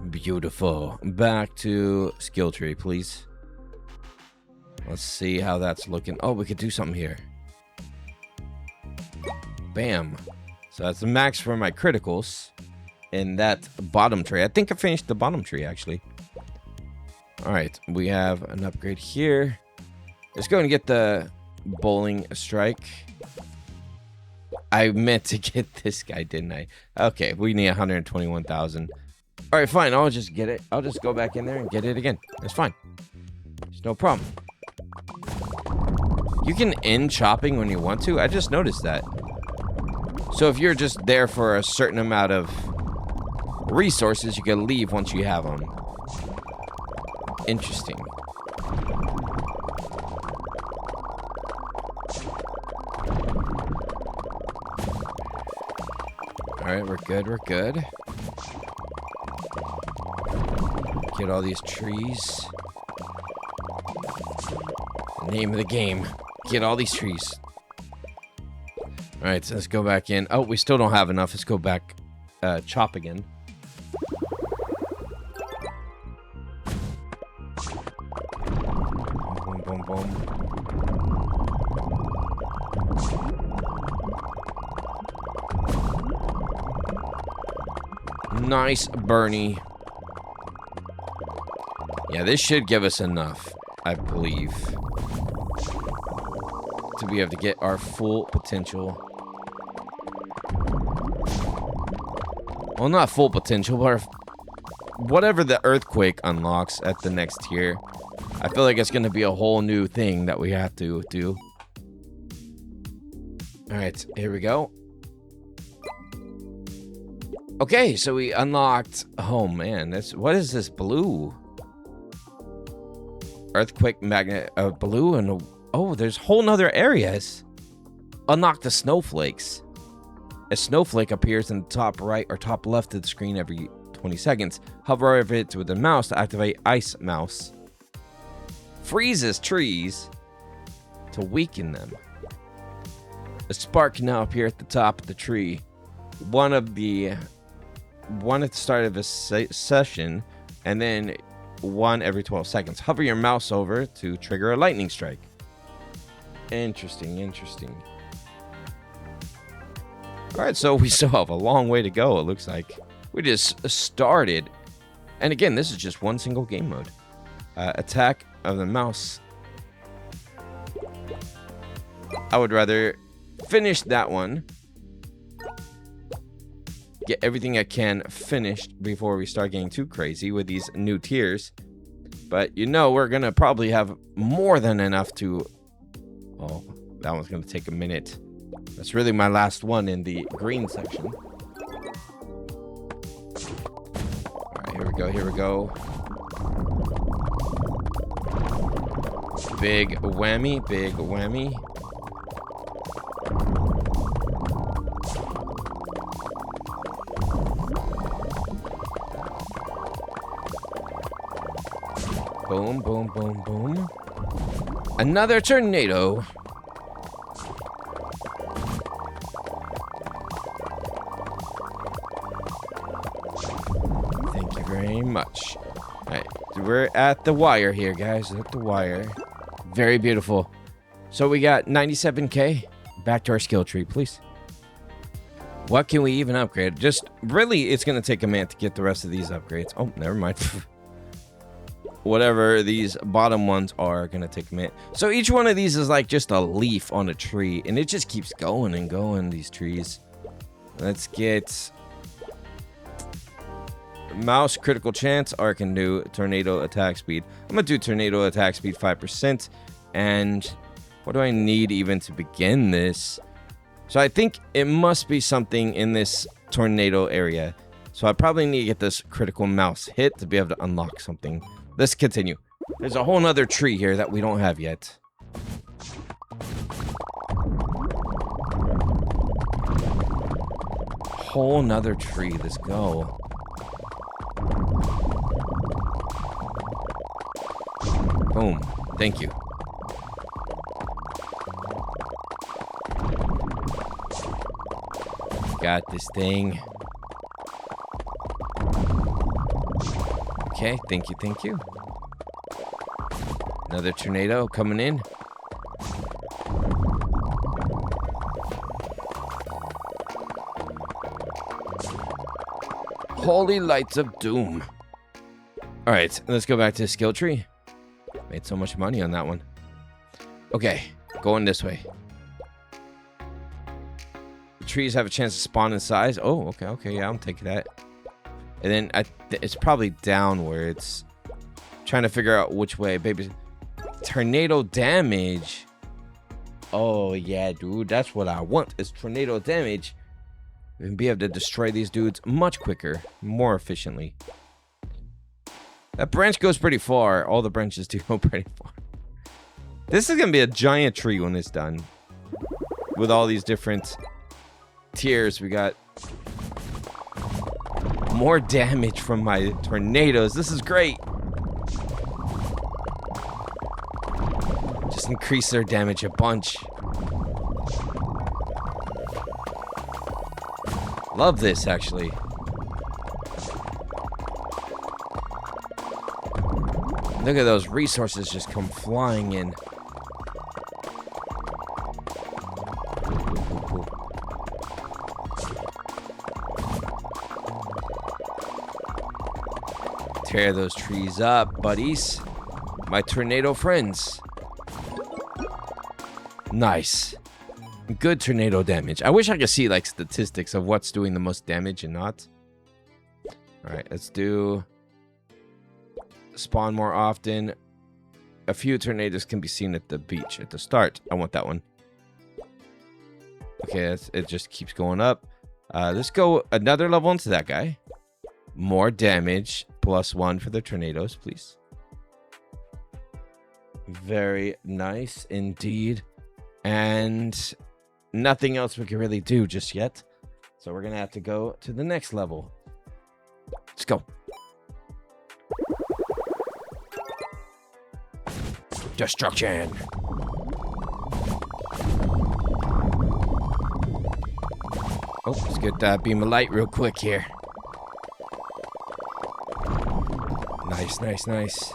Beautiful. Back to skill tree, please. Let's see how that's looking. Oh, we could do something here. Bam. So that's the max for my criticals in that bottom tree. I think I finished the bottom tree, actually. All right, we have an upgrade here. Let's go and get the bowling strike. I meant to get this guy, didn't I? Okay, we need 121,000. All right, fine. I'll just get it. I'll just go back in there and get it again. It's fine. There's no problem. You can end chopping when you want to. I just noticed that. So if you're just there for a certain amount of resources, you can leave once you have them. Interesting. All right, we're good. We're good. Get all these trees. Name of the game. Get all these trees. Alright, so let's go back in. Oh, we still don't have enough. Let's go back. Chop again. Boom, boom, boom. Nice, Bernie. Yeah, this should give us enough, I believe, to be able to get our full potential. Well, not full potential, but whatever the earthquake unlocks at the next tier. I feel like it's going to be a whole new thing that we have to do. All right, here we go. Okay, so we unlocked. Oh man, what is this blue? Earthquake magnet blue and oh, there's whole nother areas. Unlock the snowflakes. A snowflake appears in the top right or top left of the screen every 20 seconds. Hover over it with the mouse to activate Ice Mouse. Freezes trees to weaken them. A spark can now appear at the top of the tree. One at the start of a session, and then one every 12 seconds. Hover your mouse over to trigger a lightning strike. Interesting. All right, so we still have a long way to go, it looks like. We just started. And again, this is just one single game mode. Attack of the mouse. I would rather finish that one. Get everything I can finished before we start getting too crazy with these new tiers. But you know, we're going to probably have more than enough to... Oh, that one's going to take a minute. That's really my last one in the green section. All right, here we go. Big whammy. Boom. Another tornado. Thank you very much. All right, we're at the wire here, guys. At the wire. Very beautiful. So we got 97K. Back to our skill tree, please. What can we even upgrade? Just really, it's going to take a minute to get the rest of these upgrades. Oh, never mind. Whatever these bottom ones are going to take a minute. So each one of these is like just a leaf on a tree, and it just keeps going and going, these trees. Let's get mouse critical chance, or I can do tornado attack speed. I'm going to do tornado attack speed 5%. And what do I need even to begin this? So I think it must be something in this tornado area. So I probably need to get this critical mouse hit to be able to unlock something. Let's continue. There's a whole nother tree here that we don't have yet. Whole nother tree. Let's go. Boom. Thank you. Got this thing. Okay, thank you. Another tornado coming in. Holy lights of doom. All right, let's go back to the skill tree. Made so much money on that one. Okay, going this way. The trees have a chance to spawn in size. Oh, okay, yeah, I'm taking that. And then it's probably downwards. Trying to figure out which way, baby. Tornado damage. Oh, yeah, dude. That's what I want, is tornado damage. And be able to destroy these dudes much quicker, more efficiently. That branch goes pretty far. All the branches do go pretty far. This is going to be a giant tree when it's done. With all these different tiers, we got more damage from my tornadoes. This is great. Just increase their damage a bunch. Love this, actually. Look at those resources just come flying in. Tear those trees up, buddies. My tornado friends. Nice. Good tornado damage. I wish I could see like statistics of what's doing the most damage and not. Alright, let's do spawn more often. A few tornadoes can be seen at the beach at the start. I want that one. Okay, it just keeps going up. Let's go another level into that guy. More damage, +1 for the tornadoes, please. Very nice indeed. And nothing else we can really do just yet. So we're going to have to go to the next level. Let's go. Destruction. Oh, let's get that beam of light real quick here. Nice, nice, nice.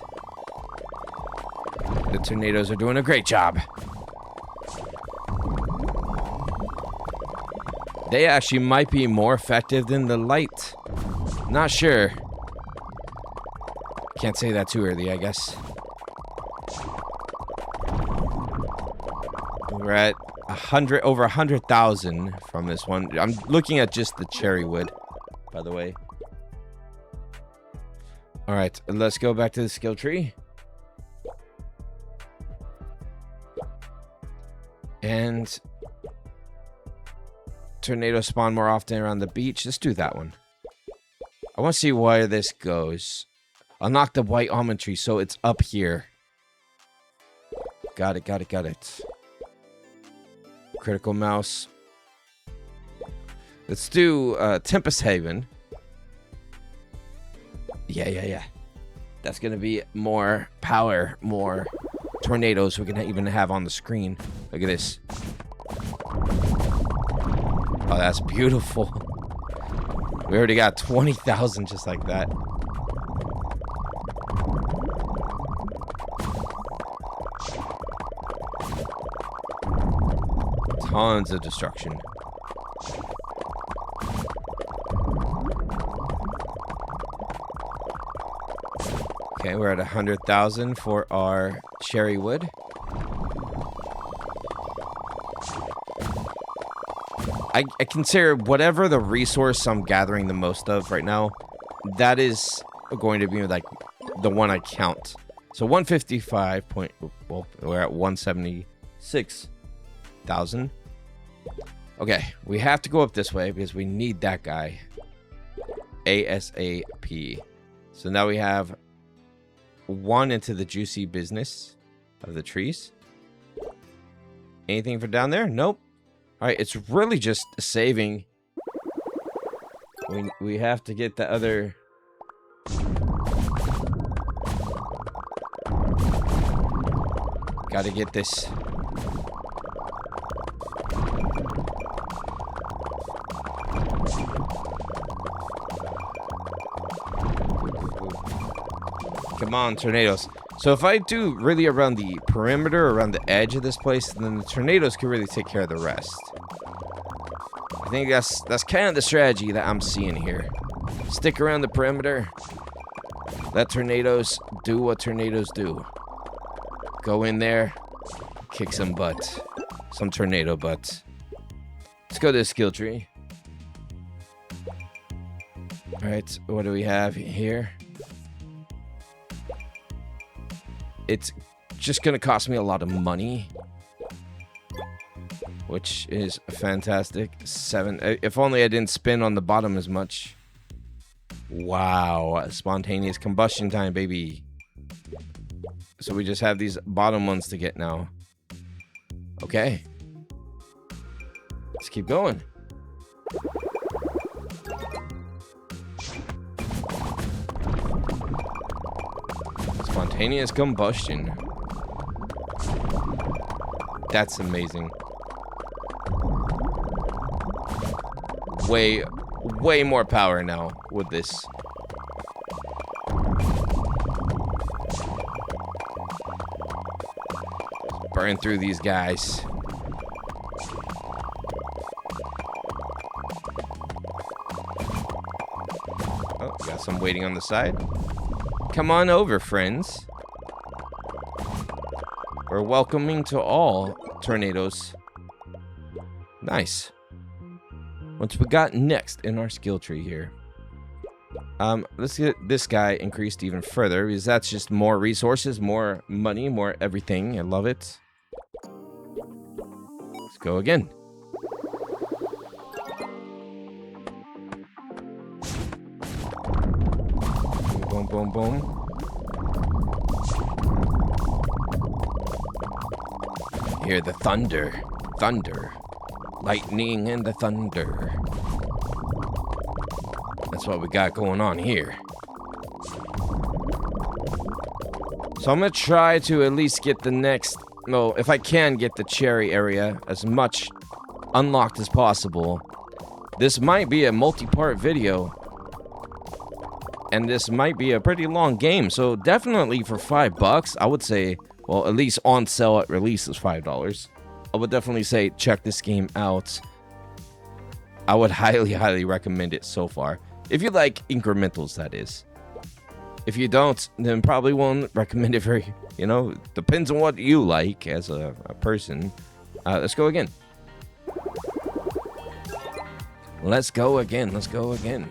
The tornadoes are doing a great job. They actually might be more effective than the light. Not sure. Can't say that too early, I guess. We're at over 100,000 from this one. I'm looking at just the cherry wood, by the way. All right, let's go back to the skill tree. And tornadoes spawn more often around the beach. Let's do that one. I want to see where this goes. Unlock the white almond tree, so it's up here. Got it, got it, got it. Critical mouse. Let's do Tempest Haven. Yeah. That's going to be more power, more tornadoes we can even have on the screen. Look at this. Oh, that's beautiful. We already got 20,000 just like that. Tons of destruction. Okay, we're at 100,000 for our cherry wood. I consider whatever the resource I'm gathering the most of right now, that is going to be like the one I count. So 155 point, well, we're at 176,000. Okay, we have to go up this way because we need that guy. ASAP. So now we have one into the juicy business of the trees. Anything for down there? Nope. All right, it's really just saving. We have to get the other. Got to get this. Come on, tornadoes. So if I do really around the perimeter, around the edge of this place, then the tornadoes can really take care of the rest. I think that's kind of the strategy that I'm seeing here. Stick around the perimeter. Let tornadoes do what tornadoes do. Go in there, kick some butt. Some tornado butt. Let's go to the skill tree. Alright, what do we have here? It's just going to cost me a lot of money, which is fantastic. 7. If only I didn't spin on the bottom as much. Wow. Spontaneous combustion time, baby. So we just have these bottom ones to get now. Okay. Let's keep going. Spontaneous combustion. That's amazing. Way more power now with this. Burn through these guys. Oh, got some waiting on the side. Come on over, friends. We're welcoming to all tornadoes. Nice. What's we got next in our skill tree here? Let's get this guy increased even further, because that's just more resources, more money, more everything. I love it. Let's go again. Boom, boom, boom. Hear the thunder. Thunder. Lightning and the thunder. That's what we got going on here. So I'm going to try to at least get the next... No, if I can get the cherry area as much unlocked as possible. This might be a multi-part video. And this might be a pretty long game. So definitely for $5, I would say... Well, at least on sale at release is $5. I would definitely say check this game out. I would highly, highly recommend it so far. If you like incrementals, that is. If you don't, then probably won't recommend it very, you know, depends on what you like as a person. Let's go again. Let's go again. Let's go again.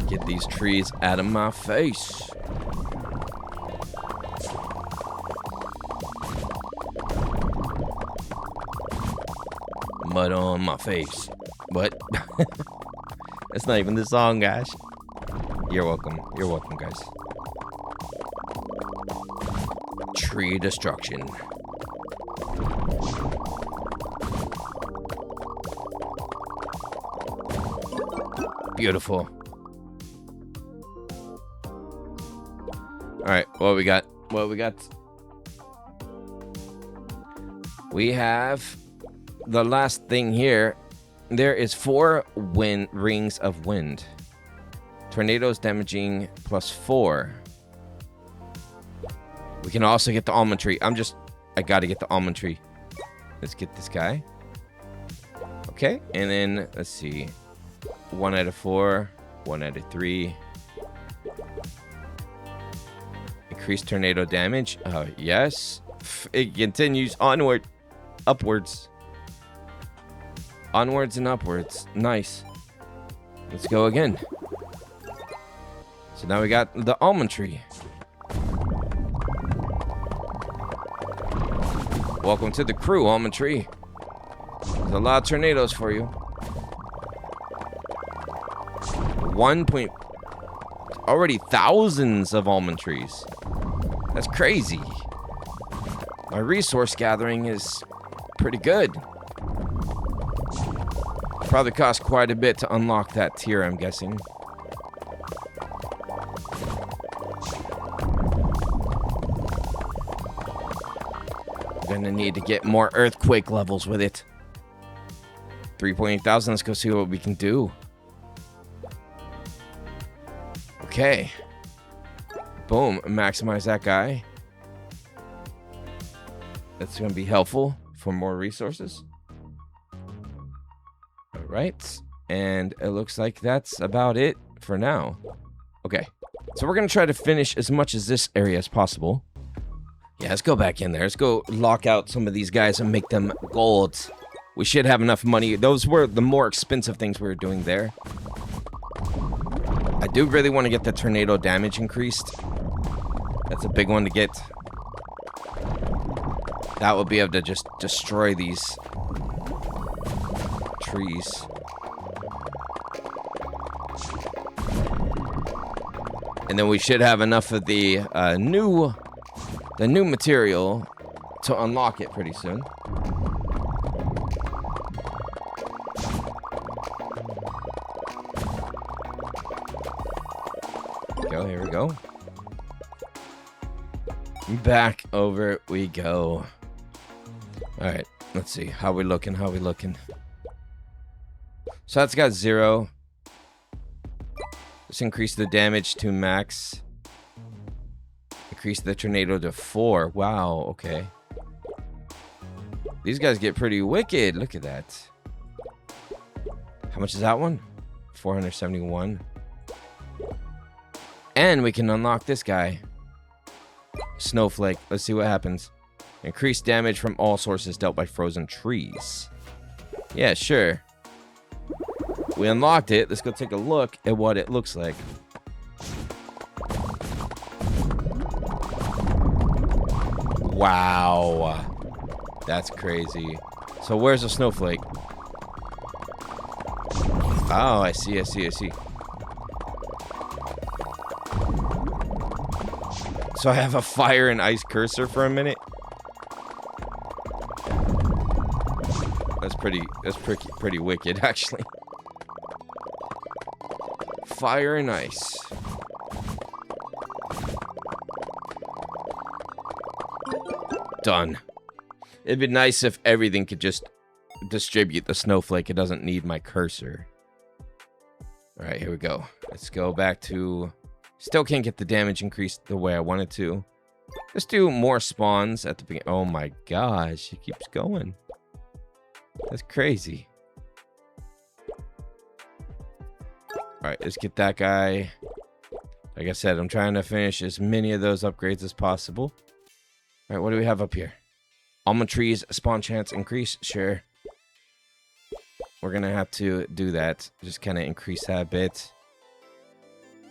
Get these trees out of my face. Mud on my face. But that's not even the song, guys. You're welcome. You're welcome, guys. Tree destruction. Beautiful. All right, what we got? What we got? We have the last thing here. There is 4 rings of wind. Tornadoes damaging +4. We can also get the almond tree. I gotta get the almond tree. Let's get this guy. Okay, and then let's see. 1 out of 4, 1 out of 3. Increased tornado damage. Yes. It continues onward. Upwards. Onwards and upwards. Nice. Let's go again. So now we got the almond tree. Welcome to the crew, almond tree. There's a lot of tornadoes for you. Already thousands of almond trees. That's crazy. My resource gathering is pretty good. Probably cost quite a bit to unlock that tier, I'm guessing. Gonna need to get more earthquake levels with it. 3.8 thousand. Let's go see what we can do. Okay. Boom. Maximize that guy. That's going to be helpful for more resources. All right. And it looks like that's about it for now. Okay. So we're going to try to finish as much as this area as possible. Yeah, let's go back in there. Let's go lock out some of these guys and make them gold. We should have enough money. Those were the more expensive things we were doing there. I do really want to get the tornado damage increased. That's a big one to get. That would be able to just destroy these trees. And then we should have enough of the new material to unlock it pretty soon. Here we go. Back over we go. All right, let's see. How we looking? How we looking? So that's got 0. Let's increase the damage to max. Increase the tornado to 4. Wow, okay. These guys get pretty wicked. Look at that. How much is that one? 471. And we can unlock this guy. Snowflake. Let's see what happens. Increased damage from all sources dealt by frozen trees. Yeah, sure. We unlocked it. Let's go take a look at what it looks like. Wow. That's crazy. So where's the snowflake? Oh, I see, I see, I see. So I have a fire and ice cursor for a minute. That's pretty wicked, actually. Fire and ice. Done. It'd be nice if everything could just distribute the snowflake. It doesn't need my cursor. All right, here we go. Let's go back to... Still can't get the damage increased the way I wanted to. Let's do more spawns at the beginning. Oh my gosh, it keeps going. That's crazy. All right, let's get that guy. Like I said, I'm trying to finish as many of those upgrades as possible. All right, what do we have up here? Almond trees, spawn chance increase. Sure. We're going to have to do that. Just kind of increase that a bit.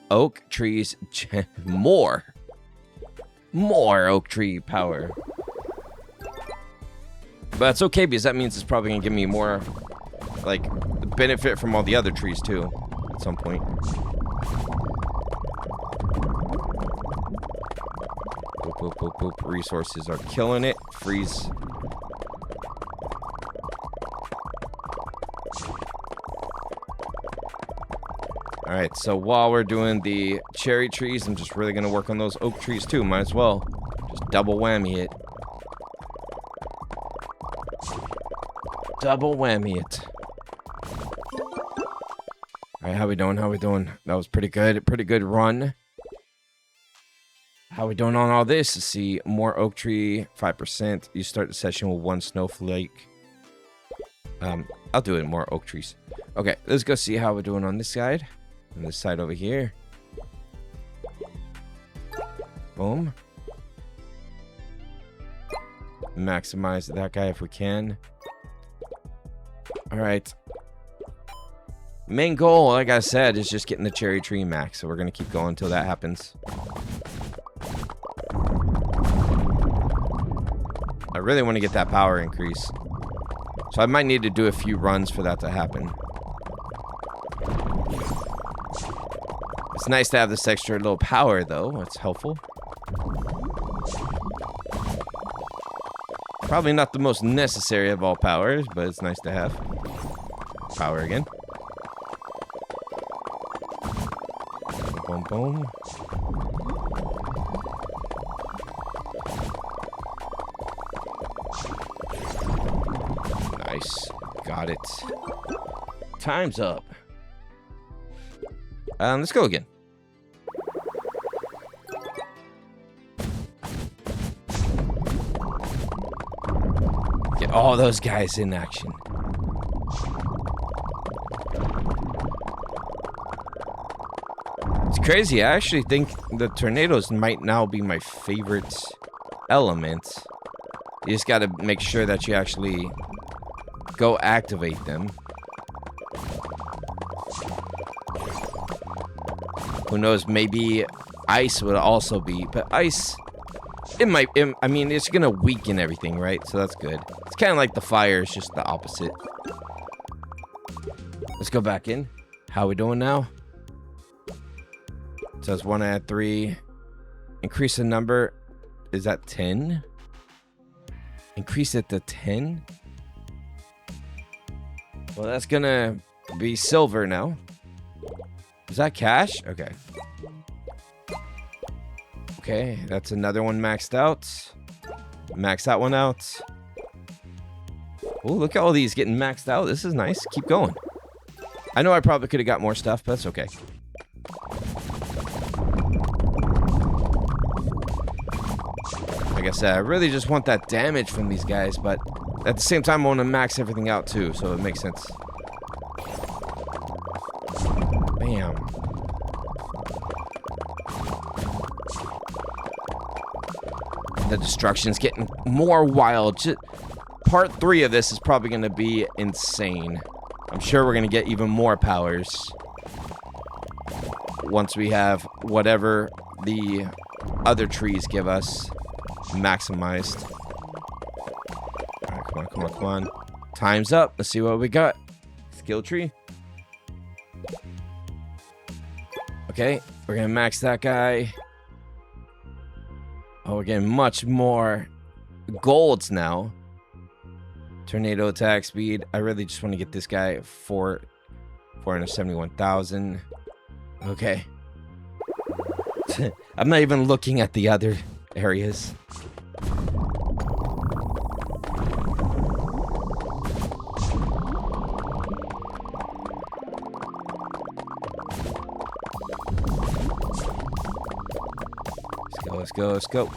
Oak trees, more oak tree power. But that's okay because that means it's probably gonna give me more, like, benefit from all the other trees too, at some point. Boop, boop, boop, boop. Resources are killing it. Freeze. Alright, so while we're doing the cherry trees, I'm just really going to work on those oak trees too. Might as well. Just double whammy it. Double whammy it. Alright, how we doing? How we doing? That was pretty good. Pretty good run. How we doing on all this? Let's see. More oak tree, 5%. You start the session with 1 snowflake. I'll do it in more oak trees. Okay, let's go see how we're doing on this side. On this side over here. Boom. Maximize that guy if we can. Alright. Main goal, like I said, is just getting the cherry tree max. So we're going to keep going until that happens. I really want to get that power increase. So I might need to do a few runs for that to happen. It's nice to have this extra little power, though. It's helpful. Probably not the most necessary of all powers, but it's nice to have. Power again. Boom, boom. Nice. Got it. Time's up. Let's go again. Get all those guys in action. It's crazy. I actually think the tornadoes might now be my favorite element. You just got to make sure that you actually go activate them. Who knows, maybe ice would also be, but ice, I mean, it's going to weaken everything, right? So that's good. It's kind of like the fire, it's just the opposite. Let's go back in. How we doing now? It says 1 out of 3. Increase the number. Is that 10? Increase it to 10? Well, that's going to be silver now. Is that cash? Okay. Okay, that's another one maxed out. Max that one out. Oh, look at all these getting maxed out. This is nice. Keep going. I know I probably could have got more stuff, but that's okay. Like I said, I really just want that damage from these guys, but at the same time, I want to max everything out too, so it makes sense. Bam. The destruction's getting more wild. Part 3 of this is probably going to be insane. I'm sure we're going to get even more powers once we have whatever the other trees give us maximized. All right, come on, come on, come on. Time's up. Let's see what we got. Skill tree. Okay, we're gonna max that guy. Oh, we're getting much more golds now. Tornado attack speed. I really just want to get this guy for 471,000. Okay. I'm not even looking at the other areas. Let's go, let's go.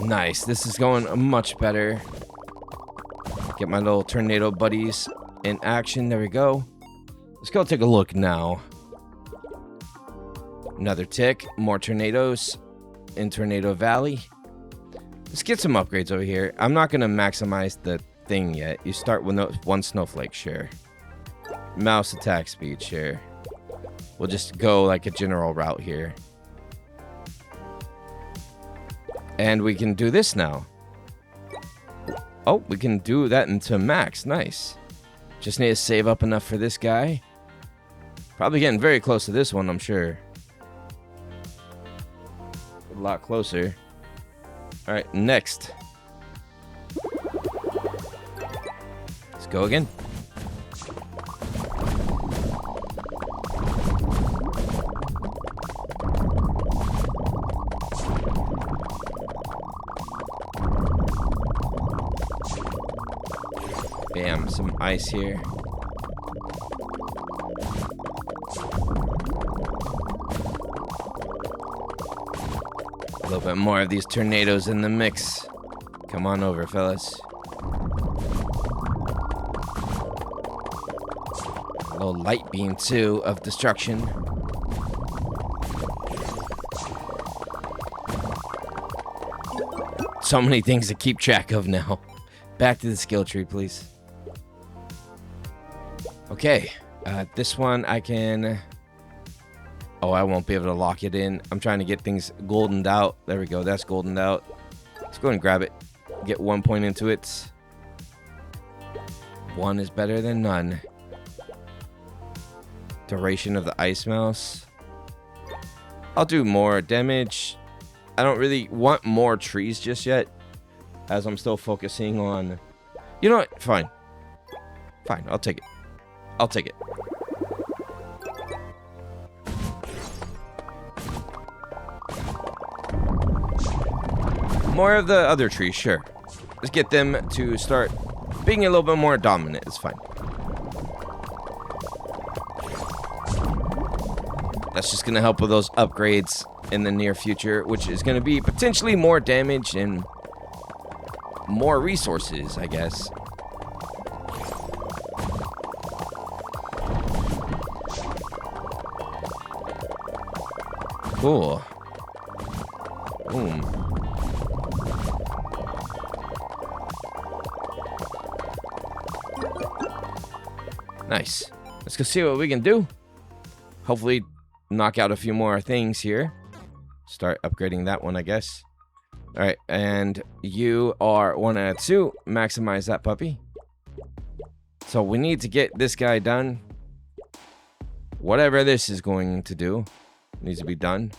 Nice, this is going much better. Get my little tornado buddies in action. There we go. Let's go take a look now. Another tick, more tornadoes in Tornado Valley. Let's get some upgrades over here. I'm not going to maximize the thing yet. You start with one snowflake, sure. Mouse attack speed, sure. We'll just go like a general route here. And we can do this now. Oh, we can do that into max. Nice. Just need to save up enough for this guy. Probably getting very close to this one, I'm sure. A lot closer. All right, next. Let's go again. Bam, some ice here. A little bit more of these tornadoes in the mix. Come on over, fellas. A little light beam, too, of destruction. So many things to keep track of now. Back to the skill tree, please. Okay, this one I can... Oh, I won't be able to lock it in. I'm trying to get things goldened out. There we go, that's goldened out. Let's go and grab it. Get 1 point into it. 1 is better than none. Duration of the ice mouse. I'll do more damage. I don't really want more trees just yet, as I'm still focusing on... You know what? Fine. Fine, I'll take it. I'll take it. More of the other trees, sure. Let's get them to start being a little bit more dominant. It's fine. That's just going to help with those upgrades in the near future, which is going to be potentially more damage and more resources, I guess. Cool. Boom. Nice. Let's go see what we can do. Hopefully knock out a few more things here. Start upgrading that one, I guess. All right, and you are 1 out of 2. Maximize that puppy. So we need to get this guy done. Whatever this is going to do needs to be done.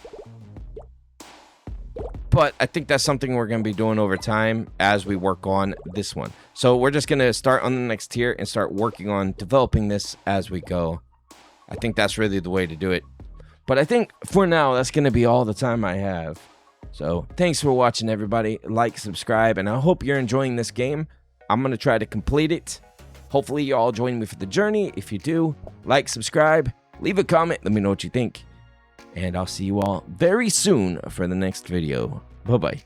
But I think that's something we're going to be doing over time as we work on this one. So we're just going to start on the next tier and start working on developing this as we go. I think that's really the way to do it. But I think for now, that's going to be all the time I have. So thanks for watching, everybody. Like, subscribe, and I hope you're enjoying this game. I'm going to try to complete it. Hopefully you all join me for the journey. If you do, like, subscribe, leave a comment. Let me know what you think. And I'll see you all very soon for the next video. Bye-bye.